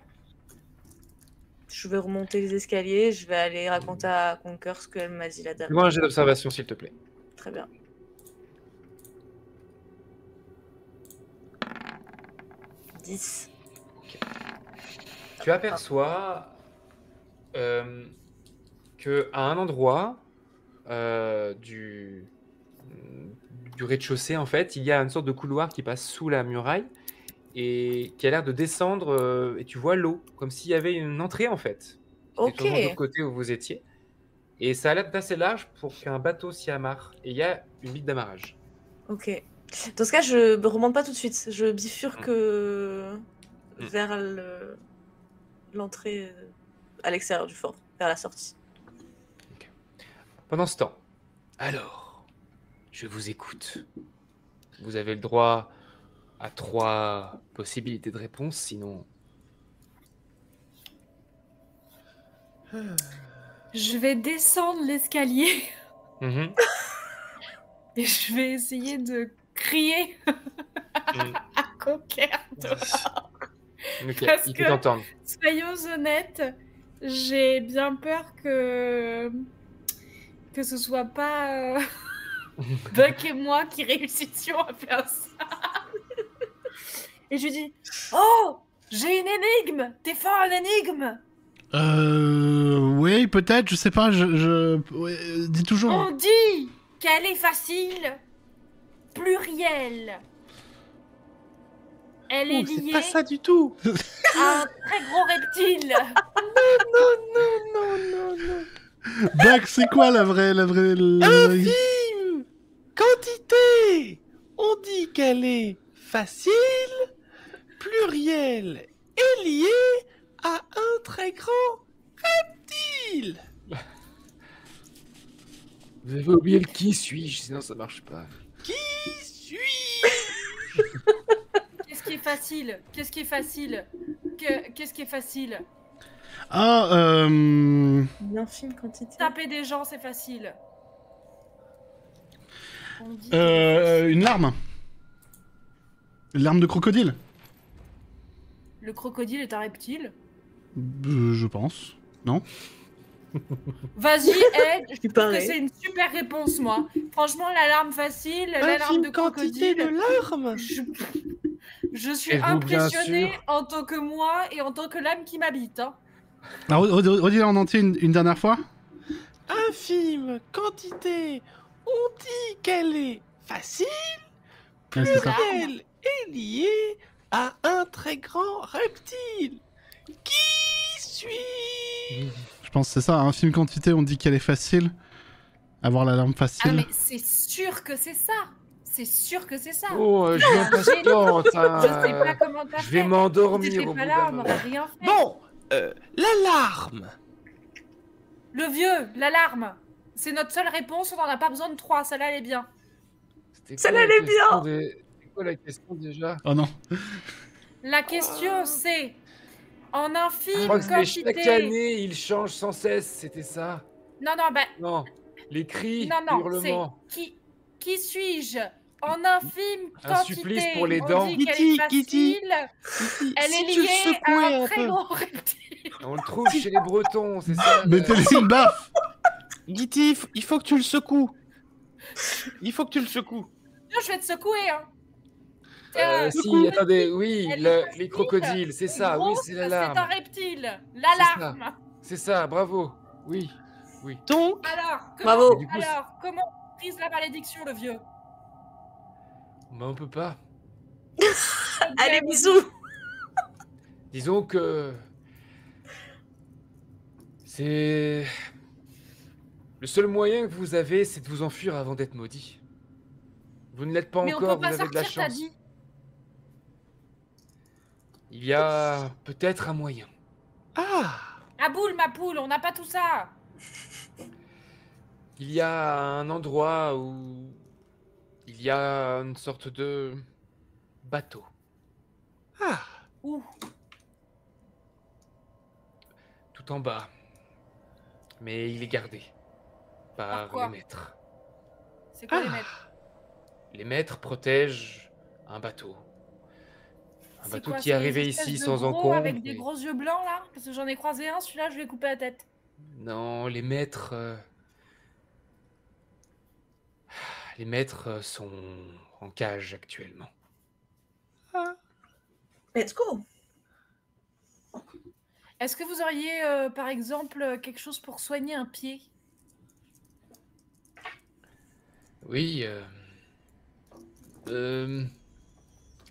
Je vais remonter les escaliers, je vais aller raconter à Conker ce qu'elle m'a dit la dame. Fais-moi un jet d'observation, s'il te plaît. Très bien. 10. Tu aperçois que à un endroit du rez-de-chaussée, en fait, il y a une sorte de couloir qui passe sous la muraille et qui a l'air de descendre, et tu vois l'eau, comme s'il y avait une entrée, en fait, qui était Ok. sûrement de l'autre côté où vous étiez. Et ça a l'air d'assez large pour qu'un bateau s'y amarre. Et il y a une bite d'amarrage. Ok. Dans ce cas, je me remonte pas tout de suite. Je bifurque vers l'entrée à l'extérieur du fort, vers la sortie. Pendant ce temps, alors, je vous écoute. Vous avez le droit à 3 possibilités de réponse, sinon... Je vais descendre l'escalier Mhm. et je vais essayer de crier à Conker. Ok, Parce il peut que- t'entendre. Soyons honnêtes, j'ai bien peur que ce soit pas Buck et moi qui réussissions à faire ça. Et je lui dis, oh, j'ai une énigme. T'es fort en énigme. Oui, peut-être, je sais pas, ouais, dis toujours. On dit qu'elle est facile, plurielle. Elle est c'est liée pas ça du tout. à un très gros reptile. Non. Buck, c'est quoi la vraie... Infime quantité. On dit qu'elle est facile, plurielle et liée à un très grand reptile. Vous avez oublié le qui suis-je, sinon ça marche pas. Qui suis Qu'est-ce qui est facile? Qu'est-ce qui est facile? Qu'est-ce qui est facile? Ah, Une infime quantité. Taper des gens, c'est facile. On dit une larme. Une larme de crocodile. le crocodile est un reptile. Je pense. Non? Vas-y, Ed, je trouve que pareil. c'est une super réponse, moi. Franchement, l'alarme facile, l'alarme de infime quantité crocodile. de larmes. Je suis Êtes-vous bien impressionnée sûr en tant que moi et en tant que l'âme qui m'habite. Hein. Alors, redis-le en entier une dernière fois. Infime quantité. On dit qu'elle est facile, Ouais, c'est ça. plurielle et liée à un très grand reptile. Qui suis Je pense que c'est ça, infime quantité, on dit qu'elle est facile. Avoir la larme Ah, facile. mais c'est sûr que c'est ça. C'est sûr que c'est ça. Oh, je suis impatiente. Je sais pas comment t'as fait. Je vais Si m'endormir t'étais au bout pas d'un là, on moment. n'aurait rien fait. Bon, l'alarme. Le vieux, l'alarme. C'est notre seule réponse, on n'en a pas besoin de 3, celle-là elle est bien. C'était Ça quoi la allait question bien. C'était quoi la question déjà? Oh non. La question c'est, en Je infime crois que c'est chaque quantité... année, il change sans cesse, c'était ça. Non, bah, Non, les cris, non, les hurlements. c'est qui suis-je? En infime Un quantité, supplice pour les on dents. dit qu'elle est Kitty, facile, elle si est tu le liée secouais à un un très peu. gros reptile. On le trouve chez les Bretons, c'est ça. Mettez-les une baffe. Gitty, il faut que tu le secoues. Il faut que tu le secoues. Non, je vais te secouer, hein. Si, attendez, oui, Elle est les crocodiles, c'est ça, oui, grosse, c'est c'est un l'alarme. reptile. L'alarme. C'est ça, bravo. Oui. Donc, Alors, Bravo. Du coup, comment on brise la malédiction, le vieux? Mais on peut pas. Allez, bisous. Disons que c'est le seul moyen que vous avez, c'est de vous enfuir avant d'être maudit. Vous ne l'êtes pas Mais on encore, peut pas vous avez de la sortir, t'as chance. dit. Il y a peut-être un moyen. À boule, ma poule, on n'a pas tout ça. Il y a un endroit où il y a une sorte de bateau. Ouh. Tout en bas. Mais il est gardé Par par quoi? les maîtres. C'est quoi les maîtres? Les maîtres protègent un bateau. bah, C'est tout quoi, y est c'est arrivé les espèces ici de sans gros encombre. avec des et- gros yeux blancs là? Parce que j'en ai croisé un, celui-là, je lui ai coupé la tête. Non, les maîtres sont en cage actuellement. Let's go. Est-ce que vous auriez, par exemple, quelque chose pour soigner un pied? Oui,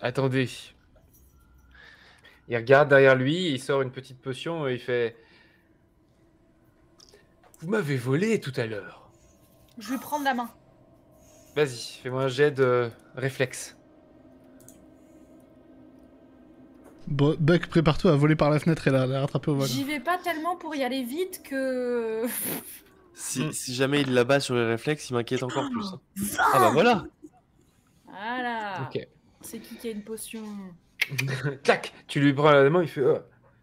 attendez. Il regarde derrière lui, il sort une petite potion et il fait... Vous m'avez volé tout à l'heure. Je lui prends de la main. Vas-y, fais-moi un jet de réflexe. Buck, prépare-toi à voler par la fenêtre et la rattraper au vol. J'y vais pas tellement pour y aller vite que... Si jamais il la bat sur les réflexes, il m'inquiète encore plus. hein. Ah bah voilà. Voilà. Ok. C'est qui a une potion? Clac, tu lui prends la main, il fait...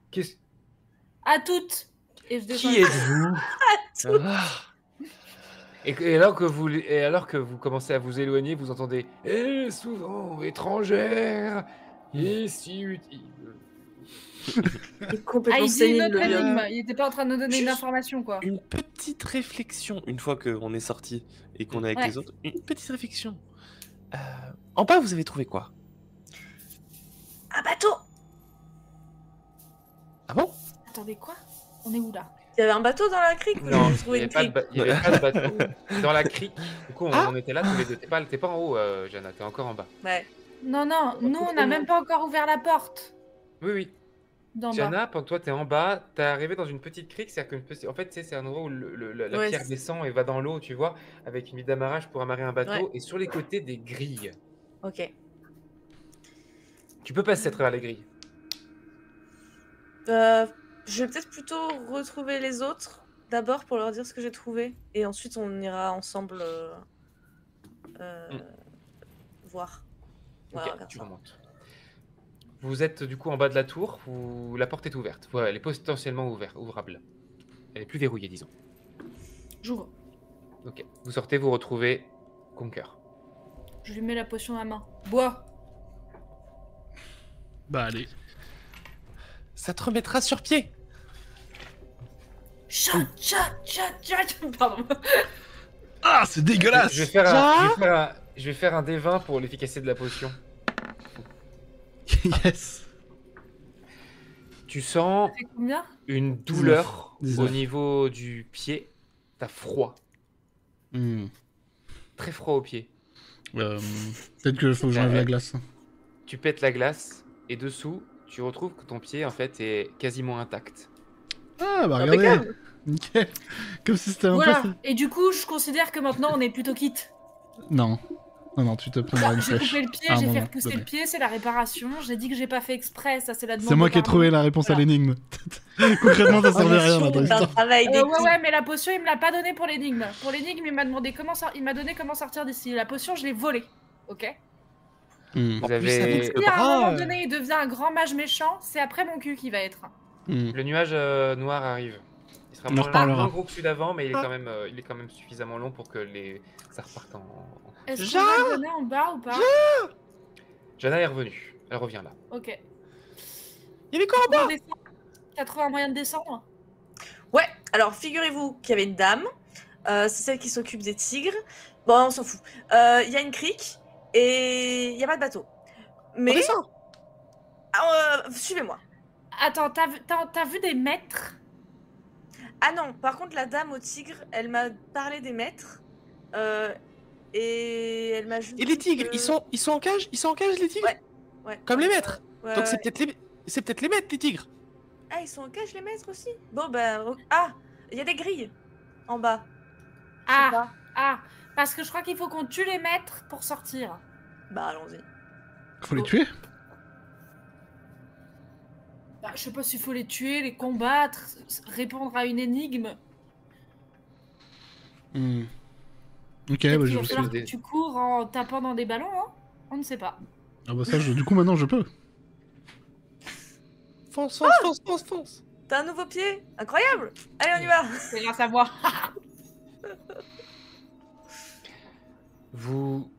qu'est-ce... À toutes. Et je descends. Qui êtes-vous? Ah. Et alors que vous commencez à vous éloigner, vous entendez « souvent étrangère, et si utile. Il est complètement il dit sénile, notre le vieux. énigme. Il était pas en train de nous donner une Juste information, quoi. Une petite réflexion, une fois qu'on est sorti et qu'on est avec Ouais. les autres, une petite réflexion. En bas, vous avez trouvé quoi? Un bateau. Ah bon? Attendez, quoi? On est où, là? Il y avait un bateau dans la crique ou Non, j'ai il trouvé n'y une avait, crique il y avait pas de bateau dans la crique. Du coup, on Ah. en était là tous les deux. T'es pas en haut, Jana, t'es encore en bas. Ouais. Non, non, nous, on n'a même pas encore ouvert la porte. Oui, oui. D'en bas. Jana, pendant toi, t'es en bas, t'es arrivé dans une petite crique, c'est-à-dire en fait, tu sais, c'est un endroit où la Ouais, pierre c'est- descend et va dans l'eau, tu vois, avec une mise d'amarrage pour amarrer un bateau, Ouais. et sur les côtés, des grilles. Ok. Tu peux passer à travers les grilles. Je vais peut-être plutôt retrouver les autres d'abord pour leur dire ce que j'ai trouvé et ensuite on ira ensemble voir. Voilà, Ok, regarde tu ça. remontes. Vous êtes du coup en bas de la tour, la porte est ouverte. Ouais, elle est potentiellement ouvrable. Elle est plus verrouillée, disons. J'ouvre. Ok. Vous sortez, vous retrouvez Conker. Je lui mets la potion à la main. Bois. Bah allez. Ça te remettra sur pied. Chat. Pardon. Ah, c'est dégueulasse. Je vais faire un D20 pour l'efficacité de la potion. Yes. Tu sens C'est combien? une douleur 19. au niveau du pied. T'as froid. Hmm. Très froid au pied. Peut-être que faut que j'enlève la glace. Tu pètes la glace et dessous, tu retrouves que ton pied en fait est quasiment intact. Ah bah regardez. Impeccable. Nickel. Comme si c'était un Voilà. peu... Et du coup, je considère que maintenant, on est plutôt quitte. Non. Non, non, tu te prendras une J'ai flèche. coupé le pied, à un j'ai fait moment repousser donné. le pied, c'est la réparation. J'ai dit que j'ai pas fait exprès, ça c'est la demande. C'est moi de qui ai pardon. trouvé la réponse à Voilà. l'énigme. Concrètement, ça servait à rien dans C'est un l'histoire. travail Ouais, d'équipe. ouais, mais la potion, il me l'a pas donnée pour l'énigme. Pour l'énigme, il m'a demandé il m'a donné comment sortir d'ici. La potion, je l'ai volée. Ok? Hmm. Vous En plus, avez avec le Si à un bras, moment donné, il devient un grand mage méchant, c'est après mon cul qui va être. Hmm. le nuage noir arrive. Il sera On en moins reparlera. gros que celui d'avant, mais il est quand même suffisamment long pour que ça reparte en... Est-ce qu'on va le donner en bas ou pas? Jana est revenue. Elle revient là. Ok. il y avait quoi en bas? T'as trouvé un moyen de descendre? Ouais, alors figurez-vous qu'il y avait une dame, c'est celle qui s'occupe des tigres. Bon, on s'en fout. Il y a une crique et il n'y a pas de bateau. On Mais. descend. Suivez-moi. Attends, t'as vu des maîtres? Ah non, par contre, la dame au tigre, elle m'a parlé des maîtres. Et elle m'a juste. Et les dit tigres, que- ils sont en cage? Ils sont en cage, les tigres? Ouais. Ouais. Comme les maîtres. Ouais, Donc ouais. c'est peut-être les maîtres, les tigres. Ah, ils sont en cage, les maîtres aussi? Bon, bah. Ah, il y a des grilles en bas. Je sais Ah, pas. ah, parce que je crois qu'il faut qu'on tue les maîtres pour sortir. Bah, allons-y. Faut les tuer. Bah, je sais pas s'il faut les tuer, les combattre, répondre à une énigme. Hmm. Ok, Peut-être bah qu'il je va vous falloir suis. que tu cours en tapant dans des ballons, hein? On ne sait pas. Ah bah ça, du coup maintenant je peux. Fonce. T'as un nouveau pied? Incroyable! Allez, on y va! C'est grâce à moi. Vous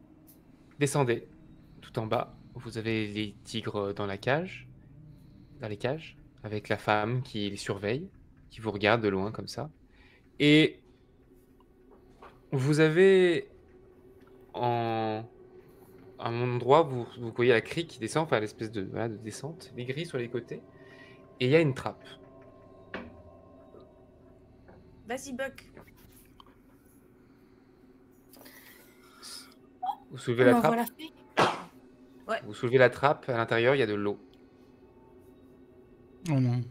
descendez tout en bas Vous avez les tigres dans la cage, dans les cages, avec la femme qui les surveille, qui vous regarde de loin comme ça. Et vous avez en à un endroit, vous voyez la crique qui descend, enfin l'espèce de, voilà, de descente, des grilles sur les côtés, et il y a une trappe. Vas-y, Buck. Vous soulevez On la envoie trappe, la fée. vous soulevez la trappe, à l'intérieur il y a de l'eau. Oh non.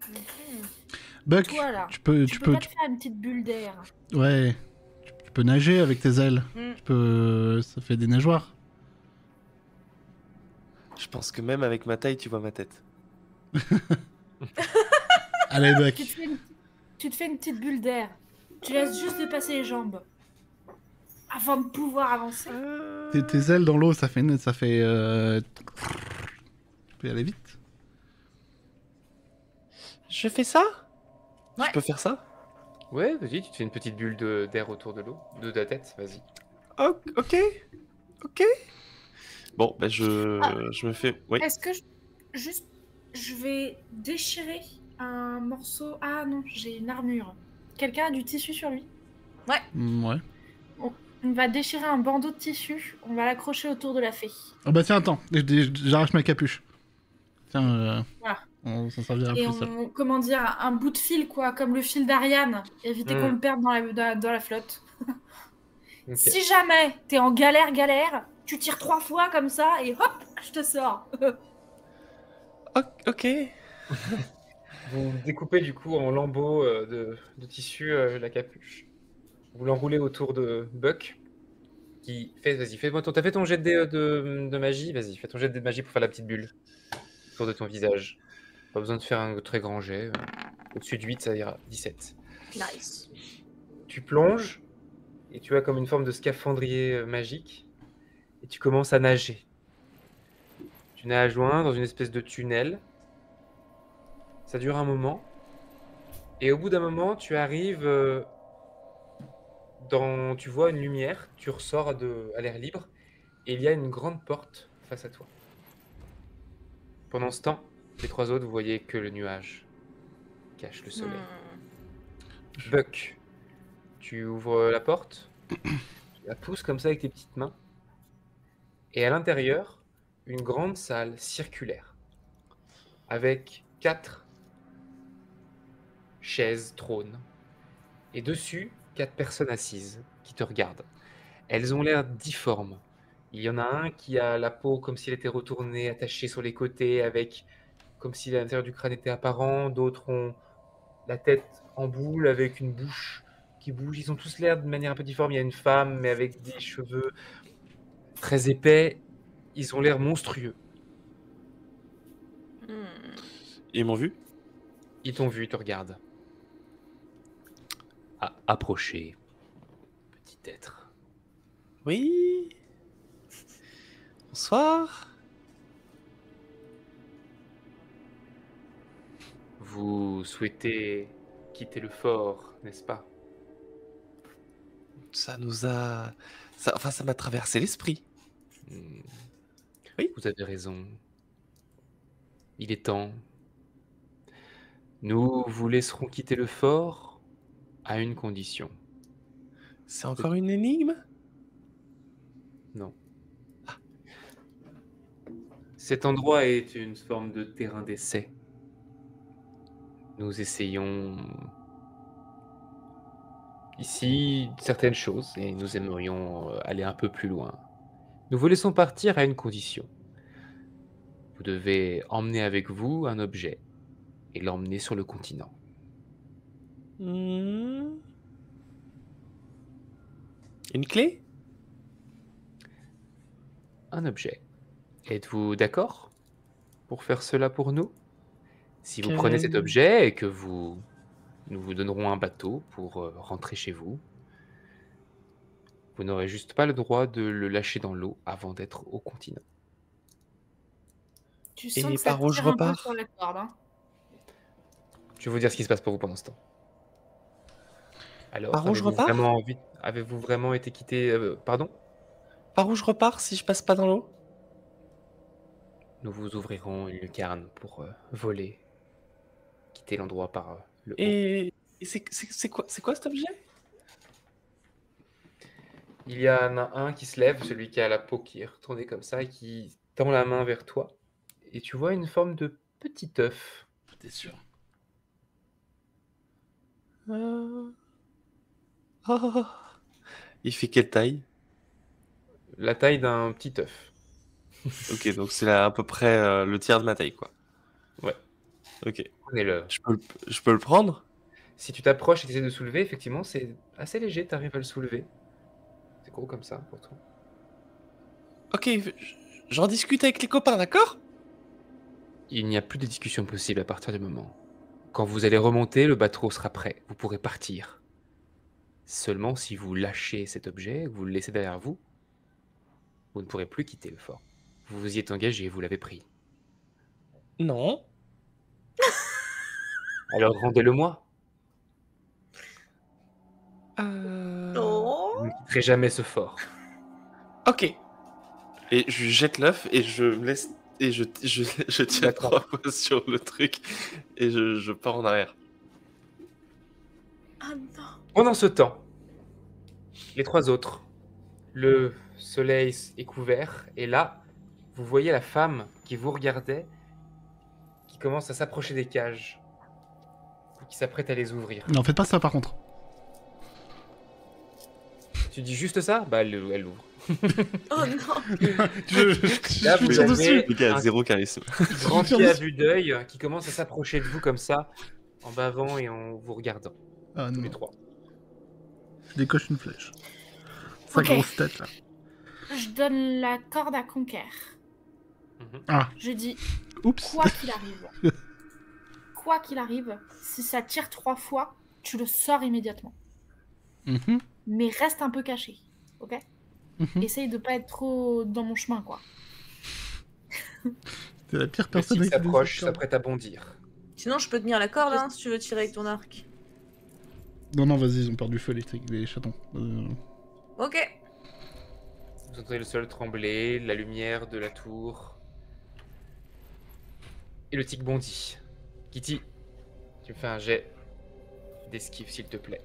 Mhm. Buck, Toi là, tu peux, tu peux pas te faire une petite bulle d'air. ouais, tu peux nager avec tes ailes. Mm. Tu peux, ça fait des nageoires. Je pense que même avec ma taille, tu vois ma tête. Allez, Buck. Tu te fais une petite bulle d'air. Tu laisses juste dépasser les jambes. Avant de pouvoir avancer. Tes ailes dans l'eau, ça fait, tu peux y aller vite. Je fais ça? Ouais. Je peux faire ça? Ouais, vas-y, tu te fais une petite bulle d'air autour de l'eau, de la tête, vas-y. Oh, ok. Ok. Bon, bah je me fais... Oui. Est-ce que je vais déchirer un morceau. Ah non, j'ai une armure. Quelqu'un a du tissu sur lui? Mm, ouais. On va déchirer un bandeau de tissu. On va l'accrocher autour de la fée. Oh bah tiens, attends, j'arrache ma capuche. Tiens, Voilà. on s'en servira Et plus ça. comment dire, un bout de fil, quoi, comme le fil d'Ariane. Éviter qu'on le perde dans la flotte. Ok. Si jamais t'es en galère, tu tires 3 fois comme ça et hop, je te sors. Ok. Vous découpez du coup en lambeaux de tissu la capuche. Vous l'enroulez autour de Buck. Vas-y, fais-moi t'as fait ton jet de, de magie, vas-y, fais ton jet de magie pour faire la petite bulle autour de ton visage. Pas besoin de faire un très grand jet. Au-dessus de 8, ça ira 17. Nice. Tu plonges et tu as comme une forme de scaphandrier magique et tu commences à nager. Tu nages loin dans une espèce de tunnel. Ça dure un moment. Et au bout d'un moment, tu arrives tu vois une lumière, tu ressors à l'air libre et il y a une grande porte face à toi. Pendant ce temps, les trois autres, vous voyez que le nuage cache le soleil. Buck, tu ouvres la porte, tu la pousses comme ça avec tes petites mains, et à l'intérieur, une grande salle circulaire, avec 4 chaises, trônes, et dessus, 4 personnes assises qui te regardent. Elles ont l'air difformes. Il y en a un qui a la peau comme si elle était retournée, attachée sur les côtés, avec comme si l'intérieur du crâne était apparent. D'autres ont la tête en boule avec une bouche qui bouge. Ils ont tous l'air de manière un peu difforme. Il y a une femme, mais avec des cheveux très épais. Ils ont l'air monstrueux. Ils m'ont vu? Ils t'ont vu, ils te regardent. Approchez, petit être. Oui. Bonsoir. Vous souhaitez quitter le fort, n'est-ce pas? Ça nous a... ça m'a traversé l'esprit. Oui. Vous avez raison. Il est temps. Nous vous laisserons quitter le fort à une condition. C'est encore une énigme? Non. Cet endroit est une forme de terrain d'essai. Nous essayons ici certaines choses et nous aimerions aller un peu plus loin. Nous vous laissons partir à une condition. Vous devez emmener avec vous un objet et l'emmener sur le continent. Une clé? Un objet. Êtes-vous d'accord pour faire cela pour nous? Si vous prenez cet objet et que nous vous donnerons un bateau pour rentrer chez vous, vous n'aurez juste pas le droit de le lâcher dans l'eau avant d'être au continent. Tu sens que ça par où je tire un peu repars? sur la corde. Hein. Je vais vous dire ce qui se passe pour vous pendant ce temps. Alors, Par où je repars? avez-vous vraiment été quitté pardon? Par où je repars si je passe pas dans l'eau? Nous vous ouvrirons une lucarne pour voler, quitter l'endroit par le haut. Et c'est quoi cet objet? Il y en a un qui se lève, celui qui a la peau qui est retournée comme ça, et qui tend la main vers toi. Et tu vois une forme de petit œuf. T'es sûr? Oh. Il fait quelle taille? La taille d'un petit œuf. Ok, donc c'est à peu près le tiers de ma taille, quoi. Ouais. Ok. Prenez-le. Je peux le prendre? Si tu t'approches et tu essaies de soulever, effectivement, c'est assez léger, tu arrives à le soulever. C'est gros comme ça pour toi. Ok, j'en discute avec les copains, d'accord? Il n'y a plus de discussion possible à partir du moment. Quand vous allez remonter, le bateau sera prêt. Vous pourrez partir. Seulement si vous lâchez cet objet, que vous le laissez derrière vous, vous ne pourrez plus quitter le fort. Vous vous y êtes engagé, vous l'avez pris. Non. Alors rendez-le-moi. Oh. Vous ne quitterez jamais ce fort. Ok. Et je jette l'œuf et je me laisse... Et je tiens D'accord. 3 fois sur le truc et je pars en arrière. Ah non. Pendant ce temps, les 3 autres, le soleil est couvert, et là, vous voyez la femme qui vous regardait, qui commence à s'approcher des cages, qui s'apprête à les ouvrir. Non, faites pas ça par contre. Tu dis juste ça? Bah, elle l'ouvre. Oh non. Je Là, suis vous sûr avez- dessus. Le gars Un- a 0 charisme. Grand pied à vue d'œil qui commence à s'approcher de vous comme ça, en bavant et en vous regardant, Ah tous non, les 3. je décoche une flèche. Sa Ok. grosse tête là. Je donne la corde à Conquer. Ah, Je dis, oups. quoi qu'il arrive, si ça tire 3 fois, tu le sors immédiatement. Mhm, Mais reste un peu caché, ok? mhm. Essaye de pas être trop dans mon chemin, quoi. T'es la pire Le personne type avec qui s'approche, des s'apprête à bondir. Sinon, je peux tenir la corde hein, si tu veux tirer avec ton arc. Non, non, vas-y, ils ont perdu feu électrique, les chatons. Ok. Vous entendez le sol trembler, la lumière de la tour. Et le tic bondit. Kitty, tu me fais un jet d'esquive, s'il te plaît.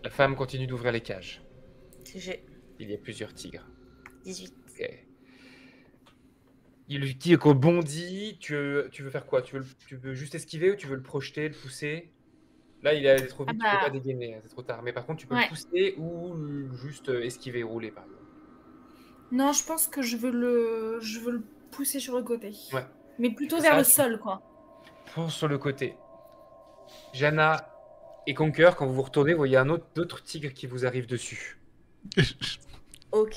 La femme continue d'ouvrir les cages. J'ai Il y a plusieurs tigres. 18. Ok. Le tigre bondit. Tu veux faire quoi? Tu veux juste esquiver ou tu veux le projeter, le pousser? Là, il est allé trop vite, Ah tu peux bah. pas dégainer, hein, c'est trop tard. Mais par contre, tu peux Ouais. le pousser ou juste esquiver, rouler, par exemple. Non, je pense que je veux le pousser sur le côté. Ouais. Mais plutôt fais vers ça, le tu- sol, quoi. Fonce sur le côté. Jana et Conquer, quand vous vous retournez, vous voyez d'autres tigres qui vous arrivent dessus. Ok.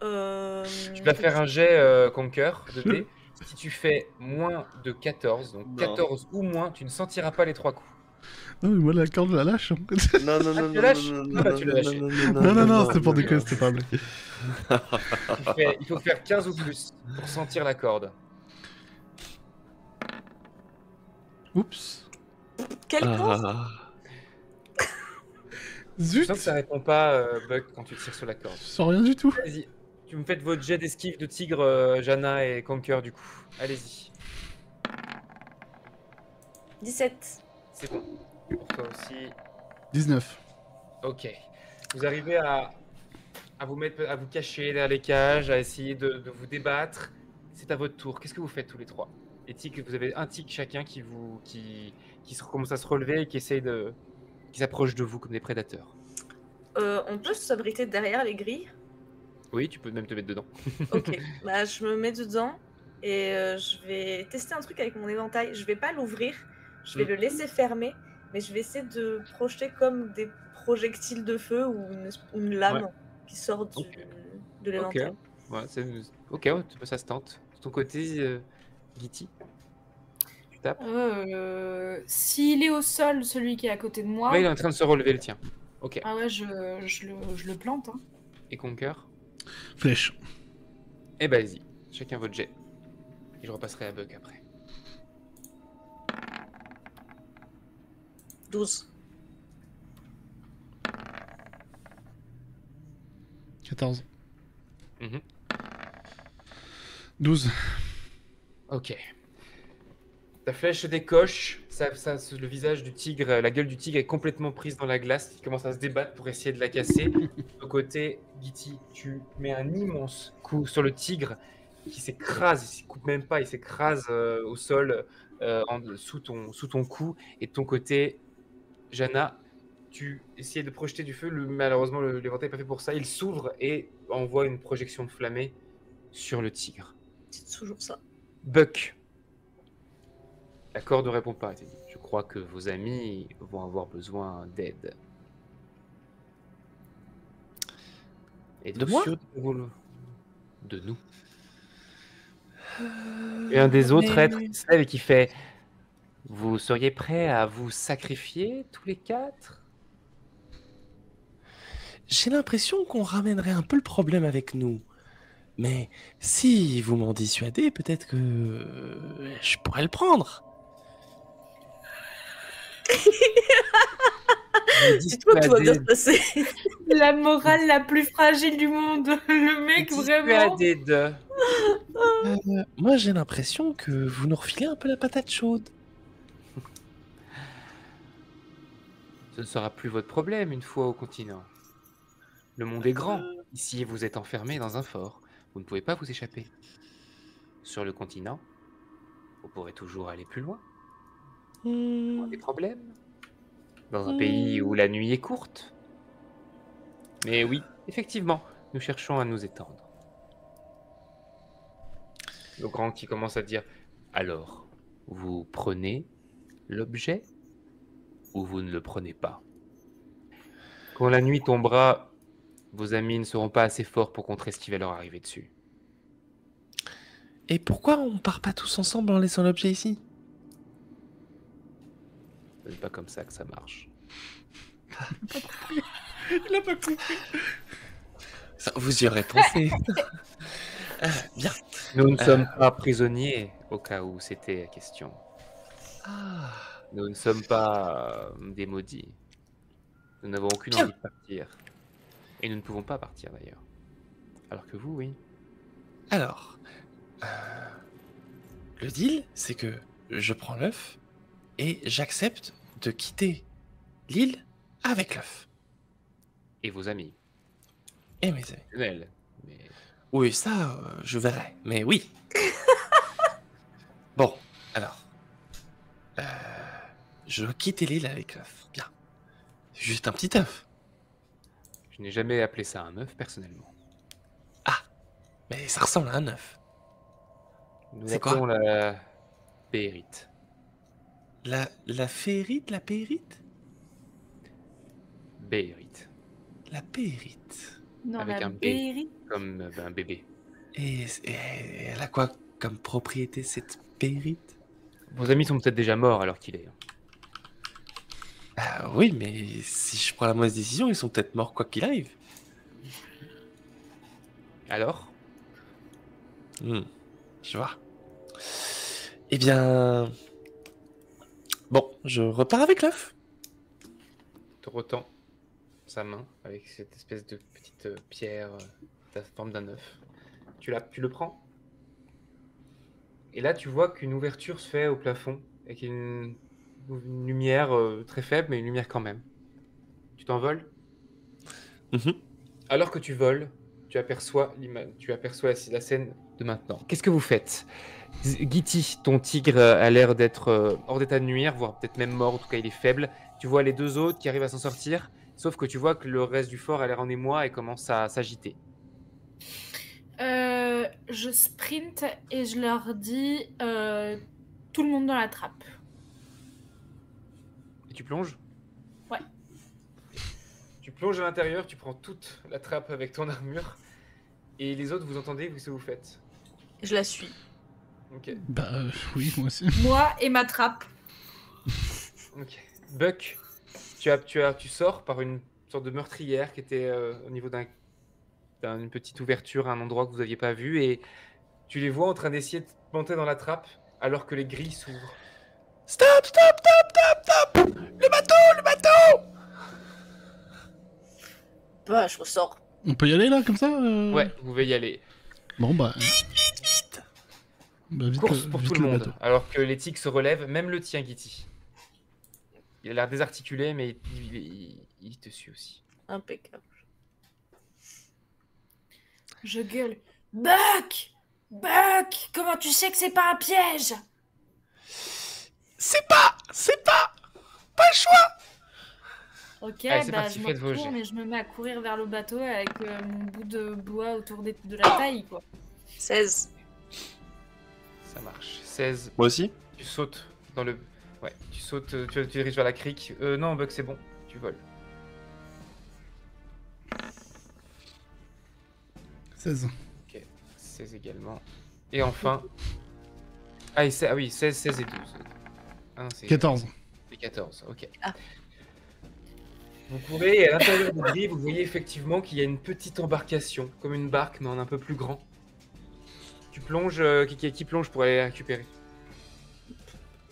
Tu vas faire un jet Conquer de dés. Si tu fais moins de 14, donc Non. 14 ou moins, tu ne sentiras pas les 3 coups. Non, mais moi la corde je la lâche. Hein. Non, non, Ah, non, tu non, lâches? non, Ah bah, tu l'as lâché. Non, non, non, c'était pour déconner, c'était pas vrai. Il faut faire 15 ou plus pour sentir la corde. Oups. Quel con. Ah. Je Zut. sens que ça répond pas, Buck, quand tu tires sur la corde. Je sens rien du tout. Vas-y, tu me faites votre jet d'esquive de tigre, Jana et Conquer, du coup. Allez-y, 17. c'est bon. Pour toi aussi. 19. Ok. Vous arrivez à vous cacher derrière les cages, à essayer de vous débattre. C'est à votre tour. Qu'est-ce que vous faites tous les 3? Les tigres, vous avez un tigre chacun qui commence à se relever et qui s'approche de vous comme des prédateurs. On peut s'abriter derrière les grilles. Oui, tu peux même te mettre dedans. Ok. Bah, je me mets dedans et je vais tester un truc avec mon éventail. Je vais pas l'ouvrir. Je vais le laisser fermer. Mais je vais essayer de projeter comme des projectiles de feu ou une lame qui sort de Ok. l'éventail. Ouais, ok, ouais, ça se tente. De ton côté, Gitty, tu tapes? S'il est au sol, celui qui est à côté de moi. Ouais, il est en train de se relever, le tien. Ok. Ah ouais, je le plante. Hein. Et Conquer? Flèche. Eh ben, vas-y. Chacun votre jet. Et je repasserai à Buck après. 12. 14. Mhm. 12. Ok. Ta flèche se décoche, le visage du tigre, la gueule du tigre est complètement prise dans la glace, il commence à se débattre pour essayer de la casser. De côté, Gitty, tu mets un immense coup sur le tigre qui s'écrase, il ne coupe même pas, il s'écrase au sol sous ton cou. Et de ton côté, Jana, tu essayais de projeter du feu, malheureusement l'éventail n'est pas fait pour ça, il s'ouvre et envoie une projection flammée sur le tigre. C'est toujours ça. Buck. La corde ne répond pas. Je crois que vos amis vont avoir besoin d'aide. De moi? De nous. Et un des autres êtres qui se lève et qui fait: vous seriez prêts à vous sacrifier tous les 4? J'ai l'impression qu'on ramènerait un peu le problème avec nous. Mais si vous m'en dissuadez, peut-être que je pourrais le prendre. Dis-toi que tout va bien se passer. La morale la plus fragile du monde. Le mec, vraiment. Moi, j'ai l'impression que vous nous refilez un peu la patate chaude. Ce ne sera plus votre problème une fois au continent. Le monde est grand. Ici, vous êtes enfermé dans un fort. Vous ne pouvez pas vous échapper. Sur le continent, vous pourrez toujours aller plus loin. Des problèmes. Dans un pays où la nuit est courte. Mais oui, effectivement, nous cherchons à nous étendre. Le grand qui commence à dire: alors, vous prenez l'objet ou vous ne le prenez pas? Quand la nuit tombera, vos amis ne seront pas assez forts pour contrer ce qui va leur arriver dessus. Et pourquoi on part pas tous ensemble en laissant l'objet ici? Ce n'est pas comme ça que ça marche. Il a pas compris. Ça, vous y aurez pensé. Bien. Nous ne sommes pas prisonniers, au cas où c'était la question. Ah. Nous ne sommes pas des maudits. Nous n'avons aucune Bien. envie de partir. Et nous ne pouvons pas partir d'ailleurs. Alors que vous, oui. Alors, le deal, c'est que je prends l'œuf et j'accepte de quitter l'île avec l'œuf. Et vos amis. Et mes amis. Elle. Mais... Oui, ça, je verrai. Mais oui. Bon, alors. Je dois quitter l'île avec l'œuf. Bien. C'est juste un petit œuf. Je n'ai jamais appelé ça un œuf, personnellement. Mais ça ressemble à un œuf. Nous C'est quoi? appelons la périte. La féérite, la péérite? Béérite. La péérite. Non, Avec la un B. Berry. Comme un bébé. Et elle a quoi comme propriété, cette péérite? Vos amis sont peut-être déjà morts alors qu'il est. Oui, mais si je prends la mauvaise décision, ils sont peut-être morts quoi qu'il arrive. Alors? Je vois. Eh bien... Bon, je repars avec l'œuf. Te retend sa main avec cette espèce de petite pierre, la forme d'un œuf. Tu le prends. Et là, tu vois qu'une ouverture se fait au plafond avec une lumière très faible, mais une lumière quand même. Tu t'envoles. Alors que tu voles, tu aperçois la scène de maintenant. Qu'est-ce que vous faites? Gitty, ton tigre a l'air d'être hors d'état de nuire, voire peut-être même mort, en tout cas il est faible. Tu vois les deux autres qui arrivent à s'en sortir, sauf que tu vois que le reste du fort a l'air en émoi et commence à s'agiter. Je sprint et je leur dis tout le monde dans la trappe. Et tu plonges? Ouais. Tu plonges à l'intérieur, tu prends toute la trappe avec ton armure, et les autres, vous entendez ce que vous faites? Je la suis. Ok. Bah oui, moi aussi. Moi et ma trappe. Ok. Buck, tu sors par une sorte de meurtrière qui était au niveau d'une petite ouverture à un endroit que vous n'aviez pas vu, et tu les vois en train d'essayer de monter dans la trappe alors que les grilles s'ouvrent. Stop, stop, stop, stop, stop! Le bateau, le bateau! Bah, je ressors. On peut y aller là, comme ça Ouais, vous pouvez y aller. Bon, bah. Bah, vite, Course pour vite tout le monde, bateau. alors que les tics se relèvent, même le tien, Gitty. Il a l'air désarticulé, mais il te suit aussi. Impeccable. Je gueule. Buck! Buck! Comment tu sais que c'est pas un piège? C'est pas le choix. Ok, Allez, c'est bah parti, je me faites vos retourne jets. et je me mets à courir vers le bateau avec mon bout de bois autour de la taille, quoi. 16. Ça marche. 16, Moi aussi. tu sautes dans le... Ouais, tu sautes, tu diriges vers la crique. Non, Buck, c'est bon, tu voles. 16. 16 également. Et enfin... Ah, oui, 16, 16 et 12. Ah non, c'est 14. c'est 14, ok. Ah. Vous courez et à l'intérieur du gris, vous voyez effectivement qu'il y a une petite embarcation, comme une barque, mais en un peu plus grand. Tu plonges, qui plonge pour aller la récupérer.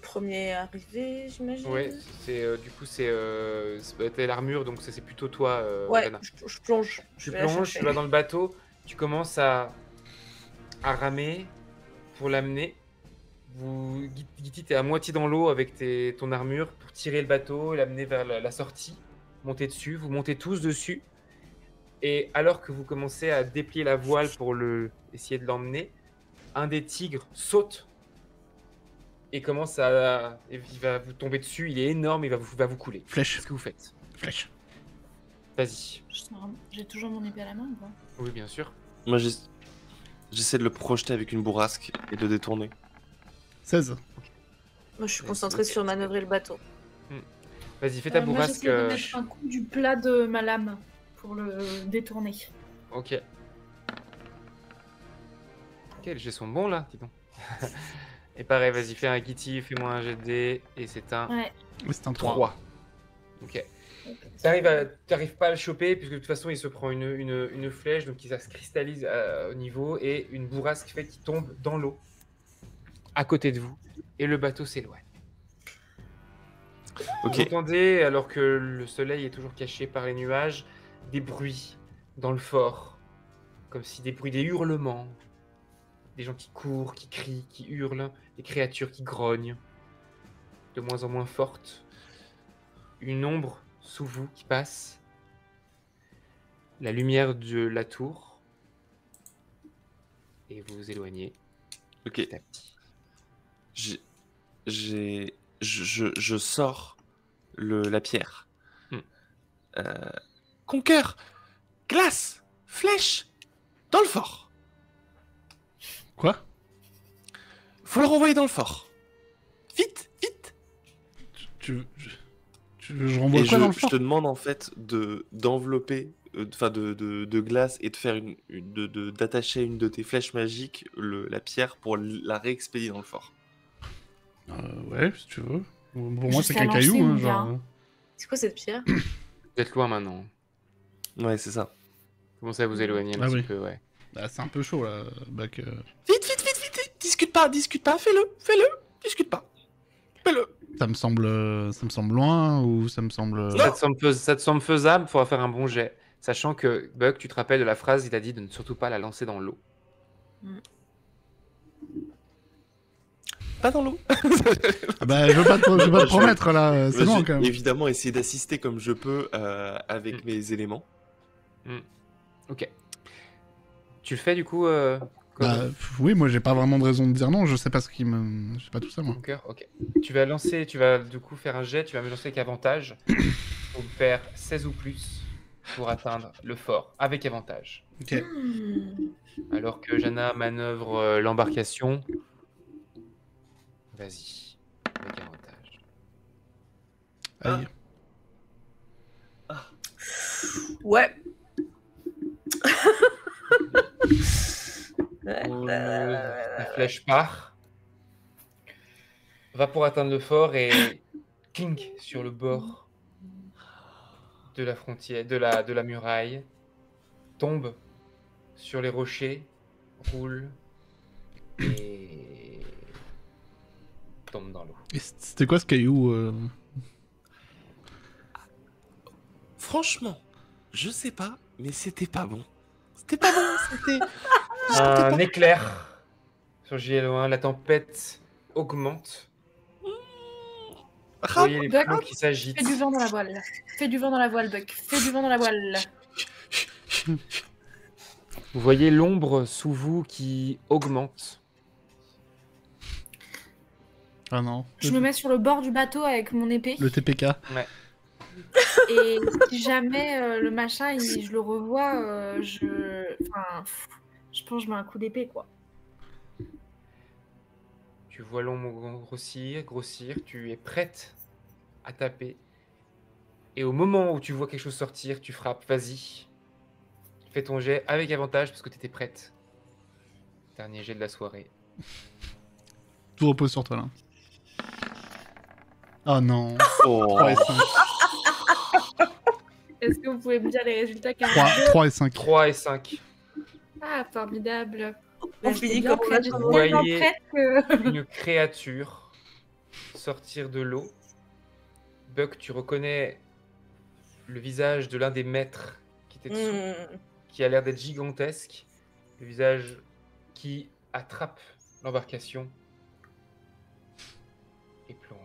Premier arrivé, j'imagine. Ouais, c'est du coup t'as l'armure, donc c'est plutôt toi, Ouais, Lana. je plonge. Tu Je vais la plonges, chercher. tu vas dans le bateau, tu commences à ramer pour l'amener. Gitty, t'es à moitié dans l'eau avec ton armure pour tirer le bateau et l'amener vers la sortie. Montez dessus, vous montez tous dessus. Et alors que vous commencez à déplier la voile pour essayer de l'emmener, un des tigres saute et commence il va vous tomber dessus. Il est énorme, il va vous couler. Flèche. Qu'est-ce que vous faites? Flèche. Vas-y. J'ai toujours mon épée à la main ou pas? Oui, bien sûr. Moi, j'essaie de le projeter avec une bourrasque et de détourner. 16. Moi, je suis concentrée sur manœuvrer le bateau. Vas-y, fais ta Moi, bourrasque. j'essaie de mettre un coup du plat de ma lame pour le détourner. Ok. Quels jets sont bons là, dis donc. Et pareil, vas-y, fais un Gitty, fais-moi un jet de dés, et c'est un Ouais. C'est un 3. 3. Ok. T'arrives pas à le choper, puisque de toute façon il se prend une flèche, donc ça se cristallise au niveau, et une bourrasque fait qu'il tombe dans l'eau, à côté de vous, et le bateau s'éloigne. Ok. Vous entendez, alors que le soleil est toujours caché par les nuages, des bruits dans le fort, comme si des hurlements, des gens qui courent, qui crient, qui hurlent, des créatures qui grognent, de moins en moins fortes. Une ombre sous vous qui passe, la lumière de la tour, et vous vous éloignez Ok. petit à petit. Je sors la pierre. Hmm. Conqueur, glace, flèche, dans le fort. Quoi? Faut le renvoyer dans le fort. Vite, vite. Je renvoie Et quoi dans le je fort? te demande en fait d'envelopper, enfin de glace et de faire d'attacher une de tes flèches magiques la pierre pour la réexpédier dans le fort. Ouais, si tu veux. Pour moi, Juste c'est la qu'un lancer, caillou. mon Hein, gars. genre. C'est quoi cette pierre? Vous êtes loin maintenant. Ouais, c'est ça. Commencez à vous éloigner un Ah petit oui. peu, ouais. Ah, c'est un peu chaud là, Buck. Vite, vite, vite, vite. Discute pas, fais-le, discute pas. Fais-le. Ça me semble loin ou ça me semble. Ça te semble faisable, il faudra faire un bon jet. Sachant que, Buck, tu te rappelles de la phrase, il a dit de ne surtout pas la lancer dans l'eau. Pas dans l'eau. Ah bah, je veux pas te Je- promettre là, c'est Moi, bon j'ai quand même. évidemment essayé d'assister comme je peux avec mes éléments. Ok. Tu le fais du coup, Bah, oui, moi j'ai pas vraiment de raison de dire non, je sais pas ce qui me. Je sais pas tout ça moi. Conquer, ok. Tu vas du coup faire un jet, tu vas me lancer avec avantage. Pour faire 16 ou plus pour atteindre le fort, avec avantage. Ok. Alors que Jana manœuvre l'embarcation. Vas-y, avec avantage. Aïe. Ouais. La flèche part, va pour atteindre le fort et cling sur le bord de la frontière, de la muraille, tombe sur les rochers, roule et tombe dans l'eau. Et c'était quoi ce caillou Franchement, je sais pas, Mais c'était pas bon. C'était pas bon, c'était... Un éclair sur JLO1, la tempête augmente. Vous voyez les Buck, flots qui s'agitent. Fais du vent dans la voile. Fais du vent dans la voile, Buck. Fais du vent dans la voile. Vous voyez l'ombre sous vous qui augmente. Ah non. Je me mets sur le bord du bateau avec mon épée. Le TPK. Et si jamais le machin, je le revois, je pense que je mets un coup d'épée, quoi. Tu vois l'ombre grossir, tu es prête à taper. Et au moment où tu vois quelque chose sortir, tu frappes, vas-y. Fais ton jet avec avantage parce que tu étais prête. Dernier jet de la soirée. Tout repose sur toi là. Oh non. Oh. 3 et 5. Est-ce que vous pouvez me dire les résultats qu'un 3 et 5. 3 et 5. Ah, formidable. On J'étais finit bien comme on prête, a j'étais commencé. tellement Voyez. prête que... Une créature sortir de l'eau. Buck, tu reconnais le visage de l'un des maîtres qui était dessous, qui a l'air d'être gigantesque. Le visage qui attrape l'embarcation et plonge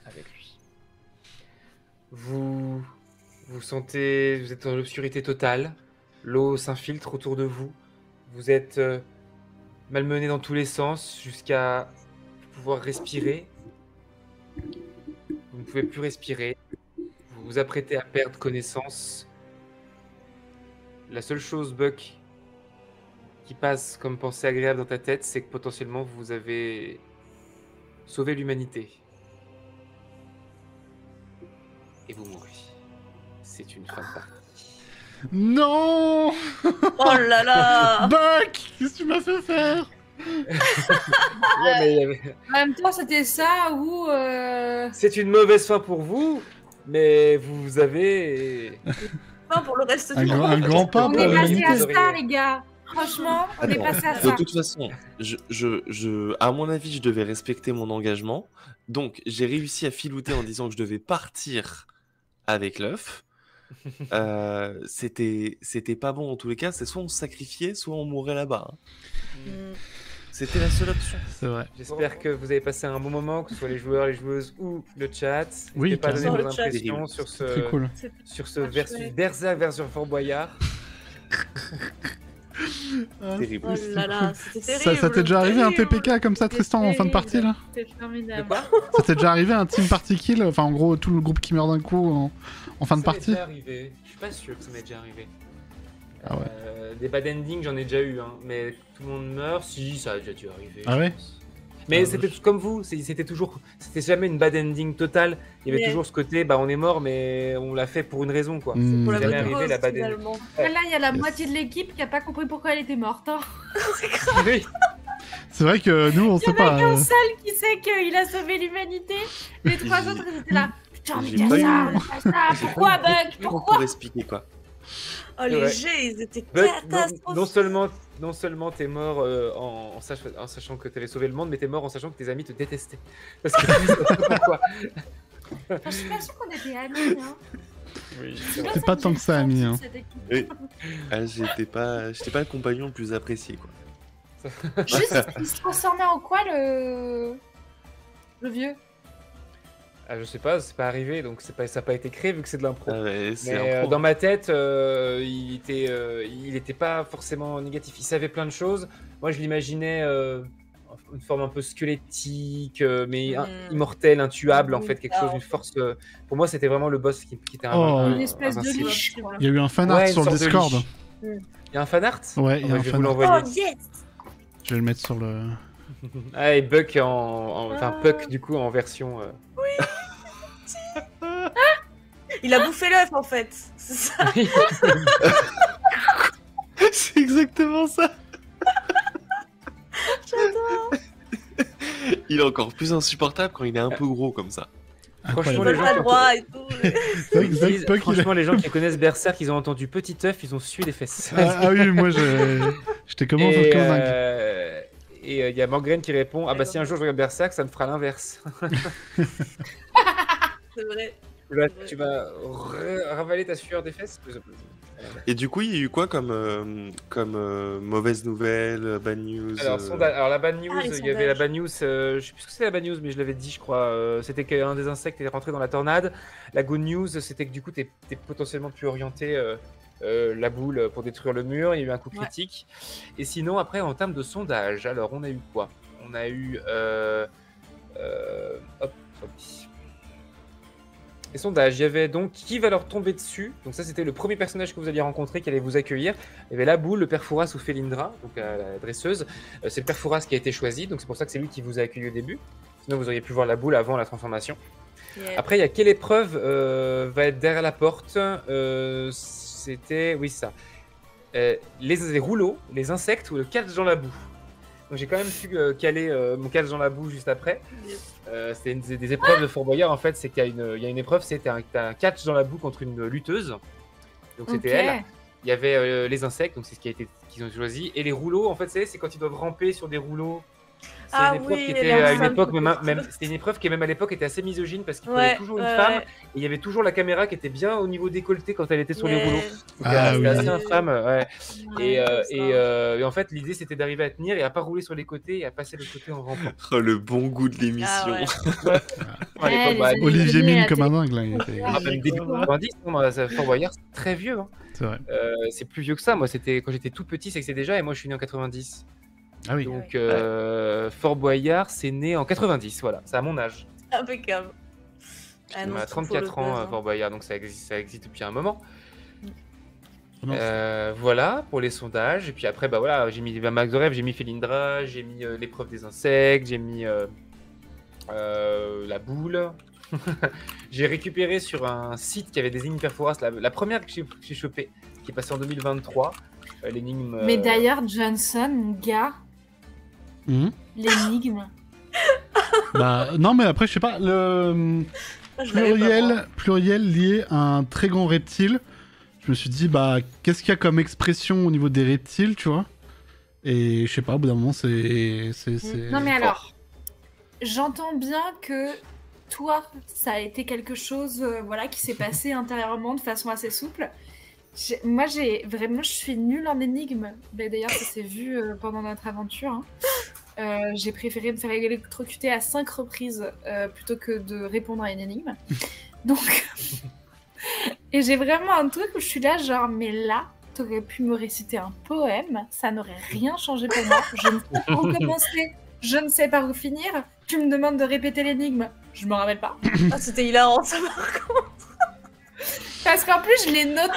avec lui. Vous sentez, vous êtes dans l'obscurité totale. L'eau s'infiltre autour de vous. Vous êtes malmené dans tous les sens jusqu'à pouvoir respirer. Vous ne pouvez plus respirer. Vous vous apprêtez à perdre connaissance. La seule chose, Buck, qui passe comme pensée agréable dans ta tête, c'est que potentiellement vous avez sauvé l'humanité. Et vous mourrez. C'est une fin de partie. Non. Oh là là. Buck, qu'est-ce que tu m'as fait faire? Ouais, mais il y avait- En même temps, c'était ça ou... C'est une mauvaise fin pour vous, mais vous avez... Pas pour le reste Un du grand, monde. un grand pas On pour est passé l'humanité. à ça, les gars. Franchement, on est Attends, passé à de ça. toute façon, à mon avis, je devais respecter mon engagement. Donc, j'ai réussi à filouter en disant que je devais partir avec l'œuf. C'était pas bon en tous les cas. C'est soit on se sacrifiait, soit on mourait là-bas. Hein. C'était la seule option. C'est vrai. J'espère que vous avez passé un bon moment, que ce soit les joueurs, les joueuses ou le chat. Oui, N'hésitez pas à donner carrément. vos Sur le chat. impressions sur ce, Très cool. sur ce Ah, versus chouette. Berserk version Fort Boyard. Terrible. Oh là là, c'était Ça, terrible. ça t'est déjà arrivé un terrible. TPK comme ça, Tristan, en fin de partie là? C'est De formidable. quoi Ça t'est déjà arrivé un team party kill? Enfin, en gros, tout le groupe qui meurt d'un coup en fin de Ça m'est partie? déjà arrivé. Je suis pas sûr que ça m'est déjà arrivé. Ah ouais. Des bad endings, j'en ai déjà eu, hein. Mais tout le monde meurt, si, ça a déjà dû arriver. Ah je ouais pense. Mais Ah, c'était comme vous, c'était jamais une bad ending totale. Il y avait Mais- toujours ce côté, bah on est mort, mais on l'a fait pour une raison, quoi. Hmm, Pour la Jamais bonne arrivé, cause, la bad ending. finalement. Là, il y a la Yes. moitié de l'équipe qui a pas compris pourquoi elle était morte. Hein. Oui. C'est vrai que nous, on Il y sait en a pas. qu'un seul qui sait qu'il a sauvé l'humanité. Les trois J'ai- autres, ils étaient là. Putain, mais J'ai t'as pas ça, eu- t'as ça. Pourquoi, Buck? Pour expliquer quoi. Oh, les Ouais. jets, ils étaient Buck, catastrophiques. non seulement t'es mort en sachant que t'avais sauvé le monde, mais t'es mort en sachant que tes amis te détestaient. Parce que pourquoi Je suis pas sûre qu'on était amis. Hein. Oui, C'est pas tant que ça, amis, hein. Oui. Ah, j'étais pas le compagnon le plus apprécié quoi. Juste, il se transformait en quoi, le vieux? Ah, je sais pas, c'est pas arrivé, donc ça n'a pas été créé vu que c'est de l'impro. Ah ouais, c'est Mais un pro. dans ma tête, il était pas forcément négatif. Il savait plein de choses. Moi, je l'imaginais une forme un peu squelettique, mais immortel, intuable, en fait, quelque chose, une force. Pour moi, c'était vraiment le boss qui était Oh. Une espèce de invincible. liche, quoi. Il y a eu un fanart Ouais, une sur le sorte de Discord. liche. Il y a un fanart. Ouais, il y a Ah bah, un je vais vous fanart. l'envoyer. Oh, yes. Je vais le mettre sur le. Ah, et Buck enfin Puck du coup en version. Il a bouffé l'œuf, en fait. C'est ça. C'est exactement ça. J'adore. Il est encore plus insupportable quand il est un peu gros comme ça. Franchement, Incroyable. les gens Pas qui droit et tout. C'est vrai que Ils disent- Puck, il a- franchement, les gens qui connaissent Berserk, ils ont entendu petit œuf, ils ont sué les fesses. Ah oui, moi j'étais comment Et comme dingue. il y a Morgren qui répond: ah bah si un jour je regarde Berserk, ça me fera l'inverse. C'est vrai. Tu vas ravaler ta sueur des fesses. Et du coup, il y a eu quoi comme mauvaise nouvelle, bad news Alors la bad news, les il y avait la sondages. bad news, je sais plus ce que c'est la bad news, mais je l'avais dit, je crois. C'était qu'un des insectes est rentré dans la tornade. La good news, c'était que du coup, t'es potentiellement plus orienté la boule pour détruire le mur. Il y a eu un coup critique. Et sinon, après, en termes de sondage, alors on a eu quoi? On a eu hop, les sondages, il y avait donc qui va leur tomber dessus. Donc ça, c'était le premier personnage que vous alliez rencontrer qui allait vous accueillir. Il y avait la boule, le père Fouras ou Felindra, donc la dresseuse. C'est le père Fouras qui a été choisi, donc c'est pour ça que c'est lui qui vous a accueilli au début. Sinon, vous auriez pu voir la boule avant la transformation. Yeah. Après, il y a quelle épreuve va être derrière la porte. C'était, oui, ça. Les rouleaux, les insectes ou le catch dans la boue. Donc j'ai quand même pu caler mon catch dans la boue juste après. C'était des épreuves de Fort Boyard en fait, c'est qu'il y a une épreuve, c'est t'as un catch dans la boue contre une lutteuse. Donc c'était elle. Il y avait les insectes, donc c'est ce qu'ils ont choisi. Et les rouleaux, en fait, c'est quand ils doivent ramper sur des rouleaux. C'est une épreuve qui était à une époque, c'était une épreuve qui même à l'époque était assez misogyne parce qu'il fallait toujours une femme et il y avait toujours la caméra qui était bien au niveau décolleté quand elle était sur les rouleaux. C'était assez infâme. Et en fait, l'idée c'était d'arriver à tenir et à pas rouler sur les côtés et à passer le côté en rampant. Oh, le bon goût de l'émission. Olivier mine comme un dingue là. Même début 90, Fort Boyard, c'est très vieux. Hein. C'est vrai. C'est plus vieux que ça. Moi, c'était quand j'étais tout petit, c'est que c'est déjà. Et moi, je suis né en 90. Ah oui. Donc, Fort Boyard, c'est né en 90. Voilà, c'est à mon âge. Impeccable. On a 34 ans, Fort Boyard, donc ça existe depuis un moment. Voilà pour les sondages. Et puis après, bah voilà, j'ai mis Max de Rêve, j'ai mis Felindra, j'ai mis l'épreuve des insectes, j'ai mis la boule. J'ai récupéré sur un site qui avait des énigmes Perforas, la première que j'ai chopée, qui est passée en 2023. L'énigme. Mais d'ailleurs, Johnson, gars, l'énigme. Bah non, mais après, je sais pas, le pluriel lié à un très grand reptile. Je me suis dit, bah, qu'est-ce qu'il y a comme expression au niveau des reptiles, tu vois? Et je sais pas, au bout d'un moment, c'est Non, mais alors, j'entends bien que toi, ça a été quelque chose voilà, qui s'est passé intérieurement de façon assez souple. Moi, je suis nulle en énigmes. D'ailleurs, ça s'est vu pendant notre aventure. Hein. J'ai préféré me faire électrocuter à 5 reprises plutôt que de répondre à une énigme. Donc, et j'ai vraiment un truc où je suis là, genre, mais là, t'aurais pu me réciter un poème, ça n'aurait rien changé pour moi. Je ne sais pas où commencer, je ne sais pas où finir. Tu me demandes de répéter l'énigme, je me rappelle pas. Ah, c'était hilarant, ça, par contre. Parce qu'en plus, je l'ai noté.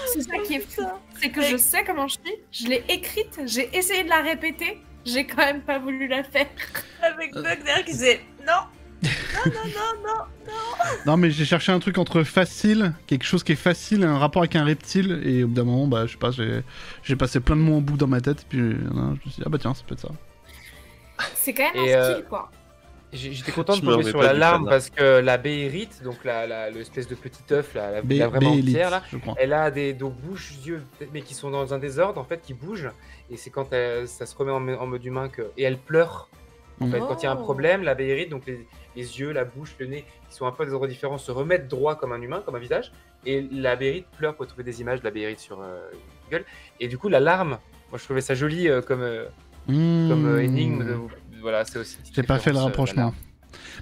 C'est ça qui est fou. C'est que je sais comment je suis, je l'ai écrite, j'ai essayé de la répéter, j'ai quand même pas voulu la faire. Avec Bug derrière qui disait non. Non, mais j'ai cherché un truc entre facile, quelque chose qui est facile et un rapport avec un reptile, et au bout d'un moment, bah, je sais pas, j'ai passé plein de mots en bout dans ma tête, et puis je me suis dit, ah bah tiens, ça peut être ça. C'est quand même un skill, quoi. J'étais content de tomber sur la larme parce que la béhérite, donc l'espèce de petit œuf, la vraiment entière, là, elle a des bouches, yeux, mais qui sont dans un désordre, en fait, qui bougent, et c'est quand ça se remet en mode humain et elle pleure. En fait, quand il y a un problème, la béhérite, donc les yeux, la bouche, le nez, qui sont un peu à des endroits différents, se remettent droit comme un humain, comme un visage. Et la béhérite pleure pour trouver des images de la béhérite sur Google. Et du coup, la larme, moi je trouvais ça joli comme énigme. Voilà, c'est aussi. J'ai pas fait le rapprochement.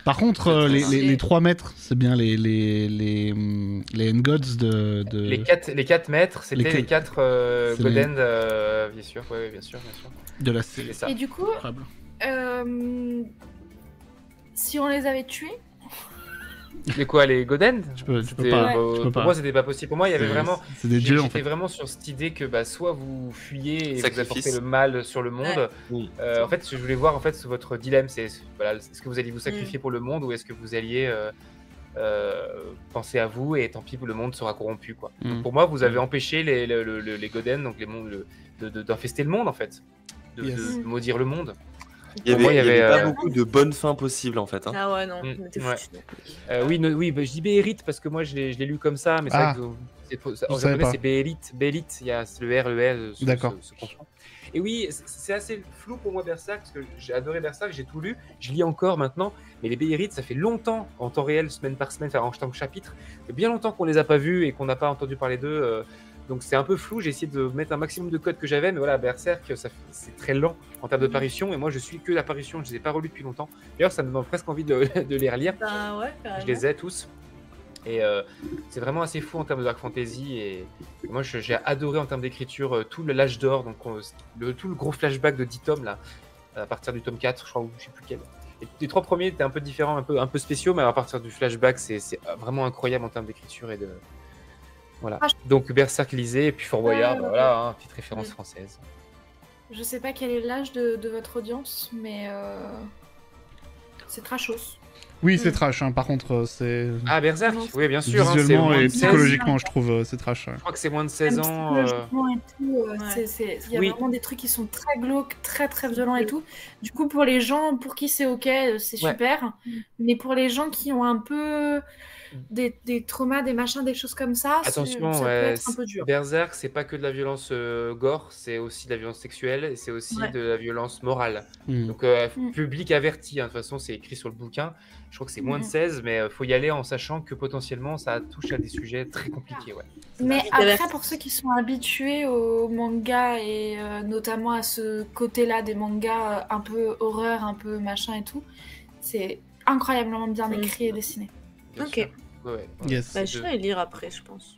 Par contre, les 3 mètres, c'est bien les N-Gods de... Les 4 mètres, c'était les 4 Godend, bien sûr, ouais, bien sûr. De la série. Et du coup, si on les avait tués... Mais quoi, les Godend? Tu peux pas. Pour moi, c'était pas possible. Pour moi, il y avait vraiment... C'est des dieux, en fait. J'étais vraiment sur cette idée que soit vous fuyez et vous apportez le mal sur le monde. En fait, je voulais voir en fait votre dilemme. Est-ce que vous alliez vous sacrifier pour le monde ou est-ce que vous alliez penser à vous et tant pis, le monde sera corrompu, quoi. Donc, pour moi, vous avez empêché les Godend, donc les mondes, d'infester le monde, en fait. De maudire le monde. Il y avait pas beaucoup de bonnes fins possibles en fait. Hein. Ah ouais, non, t'es foutu. Oui, je dis Béhérite parce que moi je l'ai lu comme ça, mais c'est vrai que en japonais c'est Béhérite, il y a le R, le L se confond. Et oui, c'est assez flou pour moi Berserk, parce que j'ai adoré Berserk, j'ai tout lu, je lis encore maintenant, mais les Beherit, ça fait longtemps, en temps réel, semaine par semaine, en tant que chapitre, ça fait bien longtemps qu'on les a pas vus et qu'on n'a pas entendu parler d'eux, donc c'est un peu flou, j'ai essayé de mettre un maximum de codes que j'avais, mais voilà, Berserk, c'est très lent en termes de parution, et moi je suis que l'apparition, je les ai pas relus depuis longtemps. D'ailleurs, ça me donne presque envie de les relire. Bah ouais, Je carrément. les ai tous. Et c'est vraiment assez fou en termes de Dark Fantasy. Et moi, j'ai adoré en termes d'écriture tout le l'âge d'or, donc tout le gros flashback de 10 tomes, là, à partir du tome 4, je crois, ou je sais plus quel. Et les 3 premiers étaient un peu différents, un peu spéciaux, mais à partir du flashback, c'est vraiment incroyable en termes d'écriture et de. Voilà. Donc Berserk lisez, et puis Fort Boyard, voilà, hein, petite référence française. Je sais pas quel est l'âge de votre audience, mais c'est trashos. Oui, c'est trash, hein. Par contre, c'est... Ah, Berserk, oui, bien sûr. Visuellement hein, et c'est psychologiquement, je trouve, c'est trash. Je crois que c'est moins de 16 ans. Psychologiquement et tout, il y a vraiment des trucs qui sont très glauques, très très violents et tout. Du coup, pour les gens pour qui c'est ok, c'est super. Mais pour les gens qui ont un peu des traumas, des machins, des choses comme ça, attention, ça peut être un peu dur. Berserk, c'est pas que de la violence gore, c'est aussi de la violence sexuelle et c'est aussi de la violence morale. Donc, public averti, hein, de toute façon, c'est écrit sur le bouquin. Je crois que c'est moins de 16, mais faut y aller en sachant que potentiellement ça touche à des sujets très compliqués. Ouais. Mais après, pour ceux qui sont habitués au manga et notamment à ce côté-là des mangas un peu horreur, un peu machin et tout, c'est incroyablement bien écrit et dessiné. Bien ok. sûr. Ouais. Yes. Bah, je vais lire après, je pense.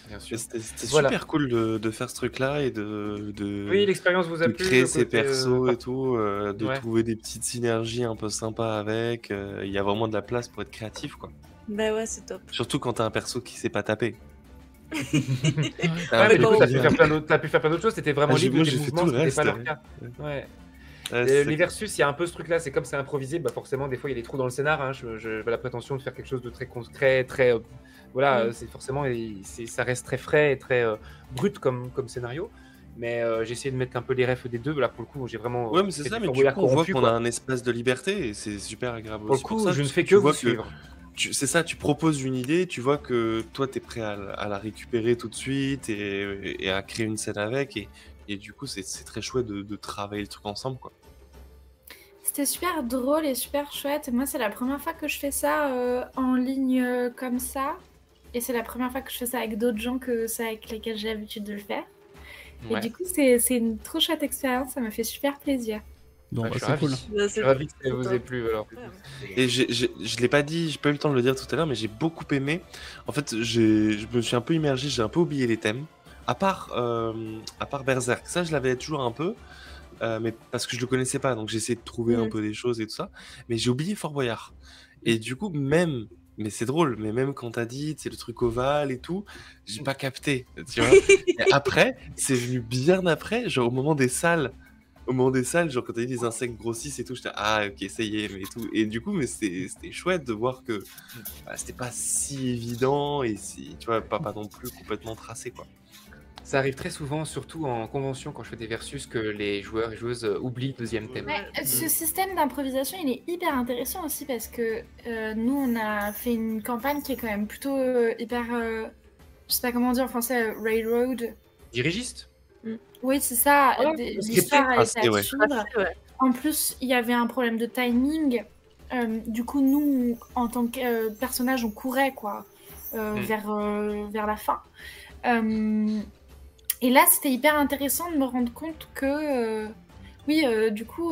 Bien sûr. C'était Voilà. super cool de faire ce truc-là et de Oui, l'expérience vous a de plu. créer le ses côté, persos et tout, de ouais. trouver des petites synergies un peu sympas avec. Il y a vraiment de la place pour être créatif, quoi. Bah ouais, c'est top. Surtout quand t'as un perso qui sait pas taper. Ouais, mais du coup, t'as pu faire plein d'autres choses, c'était vraiment Ah, libre moi, de tes j'ai fait mouvements, tout le c'était pas reste, leur cas. Ouais. Ouais, Les versus, il y a un peu ce truc-là, c'est comme c'est improvisé, bah forcément, des fois, il y a des trous dans le scénar. Hein. J'ai la prétention de faire quelque chose de très concret, très. Voilà, c'est forcément. Ça reste très frais et très brut comme scénario. Mais j'ai essayé de mettre un peu les refs des deux. Là, pour le coup, j'ai vraiment. Ouais, mais c'est ça, mais du coup, on voit qu'on a un espace de liberté et c'est super agréable Pour le aussi. coup, pour ça, je ne fais que vous suivre. C'est ça, tu proposes une idée, tu vois que toi, t'es prêt à la récupérer tout de suite et à créer une scène avec. Et du coup, c'est très chouette de travailler le truc ensemble, quoi. C'était super drôle et super chouette. Moi, c'est la première fois que je fais ça en ligne comme ça. Et c'est la première fois que je fais ça avec d'autres gens que ceux avec lesquels j'ai l'habitude de le faire. Ouais. Et du coup, c'est une trop chouette expérience. Ça m'a fait super plaisir. Bon, Ouais, bah, je suis c'est ravi. cool. Je suis ravi que ça vous ait plu. Alors. Et je l'ai pas dit, j'ai pas eu le temps de le dire tout à l'heure, mais j'ai beaucoup aimé. En fait, je me suis un peu immergé, j'ai un peu oublié les thèmes. À part Berserk, ça je l'avais toujours un peu, mais parce que je le connaissais pas, donc j'ai essayé de trouver un peu des choses et tout ça. Mais j'ai oublié Fort Boyard. Et du coup, mais c'est drôle, mais même quand t'as dit, c'est le truc ovale et tout, j'ai pas capté, tu vois. Et après, c'est venu bien après, genre au moment des salles. Genre quand t'as dit les insectes grossissent et tout, j'étais ah ok ça y est, mais tout. Et du coup, mais c'était chouette de voir que c'était pas si évident et tu vois pas non plus complètement tracé, quoi. Ça arrive très souvent, surtout en convention, quand je fais des versus, que les joueurs et joueuses oublient le deuxième thème. Mais ce système d'improvisation, il est hyper intéressant aussi parce que nous, on a fait une campagne qui est quand même plutôt hyper, je sais pas comment dire en français, railroad. Dirigiste. Oui, c'est ça. L'histoire a été à suivre. En plus, il y avait un problème de timing. Du coup, nous, en tant que personnage, on courait quoi, vers la fin. Et là, c'était hyper intéressant de me rendre compte que, du coup,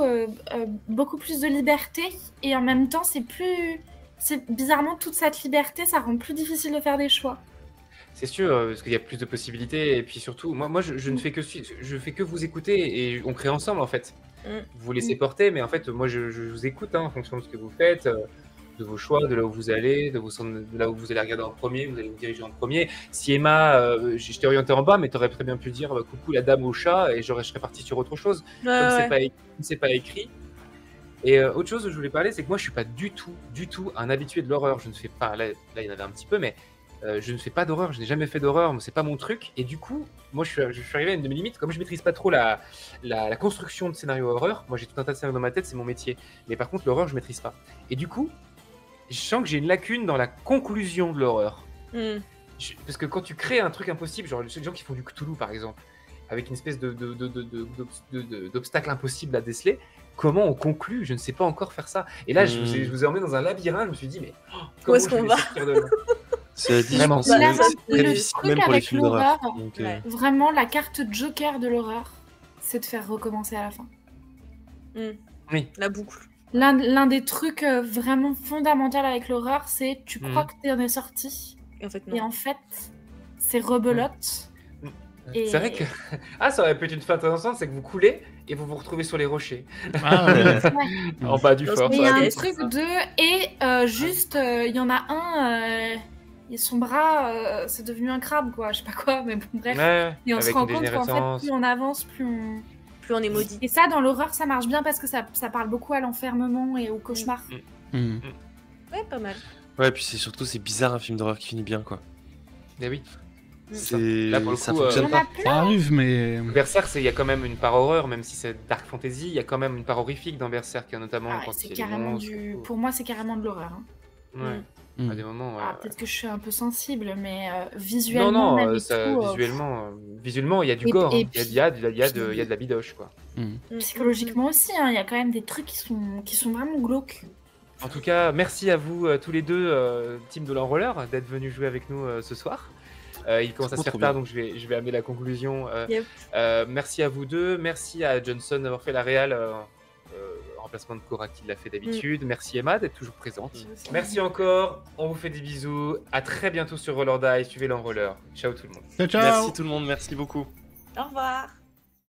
beaucoup plus de liberté. Et en même temps, bizarrement, toute cette liberté, ça rend plus difficile de faire des choix. C'est sûr, parce qu'il y a plus de possibilités. Et puis surtout, moi je ne fais que suivre. Je fais que vous écouter et on crée ensemble, en fait. Vous laissez porter, mais en fait, moi, je vous écoute en fonction de ce que vous faites. De vos choix, de là où vous allez, de là où vous allez regarder en premier, vous allez vous diriger en premier. Si Emma, je t'ai orienté en bas, mais tu aurais très bien pu dire coucou la dame au chat et je serais parti sur autre chose. C'est pas écrit. Et autre chose que je voulais parler, c'est que moi je suis pas du tout un habitué de l'horreur. Je ne fais pas, là il y en avait un petit peu, mais je ne fais pas d'horreur, je n'ai jamais fait d'horreur, mais c'est pas mon truc. Et du coup, moi je suis arrivé à une de mes limites, comme je maîtrise pas trop la construction de scénario horreur. Moi j'ai tout un tas de scénarios dans ma tête, c'est mon métier. Mais par contre l'horreur je maîtrise pas. Et du coup, je sens que j'ai une lacune dans la conclusion de l'horreur. Parce que quand tu crées un truc impossible, genre les gens qui font du Cthulhu par exemple, avec une espèce d'obstacle impossible à déceler. Comment on conclut? Je ne sais pas encore faire ça. Et là, je vous ai emmené dans un labyrinthe. Je me suis dit, mais comment est-ce je vais qu'on va sortir de là? C'est dit, je Vraiment. pense Là, que c'est très le difficile truc même pour les avec films d'horreur. l'horreur, Donc, Ouais. vraiment la carte joker de l'horreur, c'est de faire recommencer à la fin. La boucle. L'un des trucs vraiment fondamentaux avec l'horreur, c'est tu crois que tu en es sorti, Et en fait, et non. en fait, c'est rebelote. Et- C'est vrai que. Ah, ça aurait pu être une fin intéressante, c'est que vous coulez et vous vous retrouvez sur les rochers. Ah, ouais. Ouais. En bas du Non, fort. Et il ça y a aurait un pu être truc ça. de... Et juste, il y en a un, et son bras, c'est devenu un crabe, quoi. Je sais pas quoi, mais bon, bref. Ouais, Et on se avec rend une compte qu'en fait, dégénérescence. plus on avance, plus on... Plus on est maudit. Et ça, dans l'horreur, ça marche bien parce que ça parle beaucoup à l'enfermement et au cauchemar. Hmm. Ouais, pas mal. Ouais, puis c'est bizarre un film d'horreur qui finit bien, quoi. Mais oui. C'est Là, pour le ça coup, Il y fonctionne en pas. a plein. Ça arrive, mais. Berserk, il y a quand même une part horreur, même si c'est dark fantasy, il y a quand même une part horrifique dans Berserk, notamment Ah, quand c'est il y a des carrément monstres. du... Pour moi, c'est carrément de l'horreur. Hein. Ouais, Hmm. à des moments. Ah, peut-être que je suis un peu sensible, mais visuellement, Non, même et ça, tout, visuellement, il y a du et- gore, et hein. puis- Il y a de la bidoche, quoi. psychologiquement aussi, hein, il y a quand même des trucs qui sont vraiment glauques. En tout cas, merci à vous tous les deux, team de l'enrolleur, d'être venus jouer avec nous ce soir. Il commence à se Trop faire bien. tard, donc je vais amener la conclusion. Yep. Merci à vous deux, merci à Johnson d'avoir fait la réal en remplacement de Cora qui l'a fait d'habitude. Merci Emma d'être toujours présente. Merci encore, on vous fait des bisous. À très bientôt sur Roll or Die, suivez l'enrolleur. Ciao tout le monde. Ciao, ciao. Merci tout le monde, merci beaucoup. Au revoir.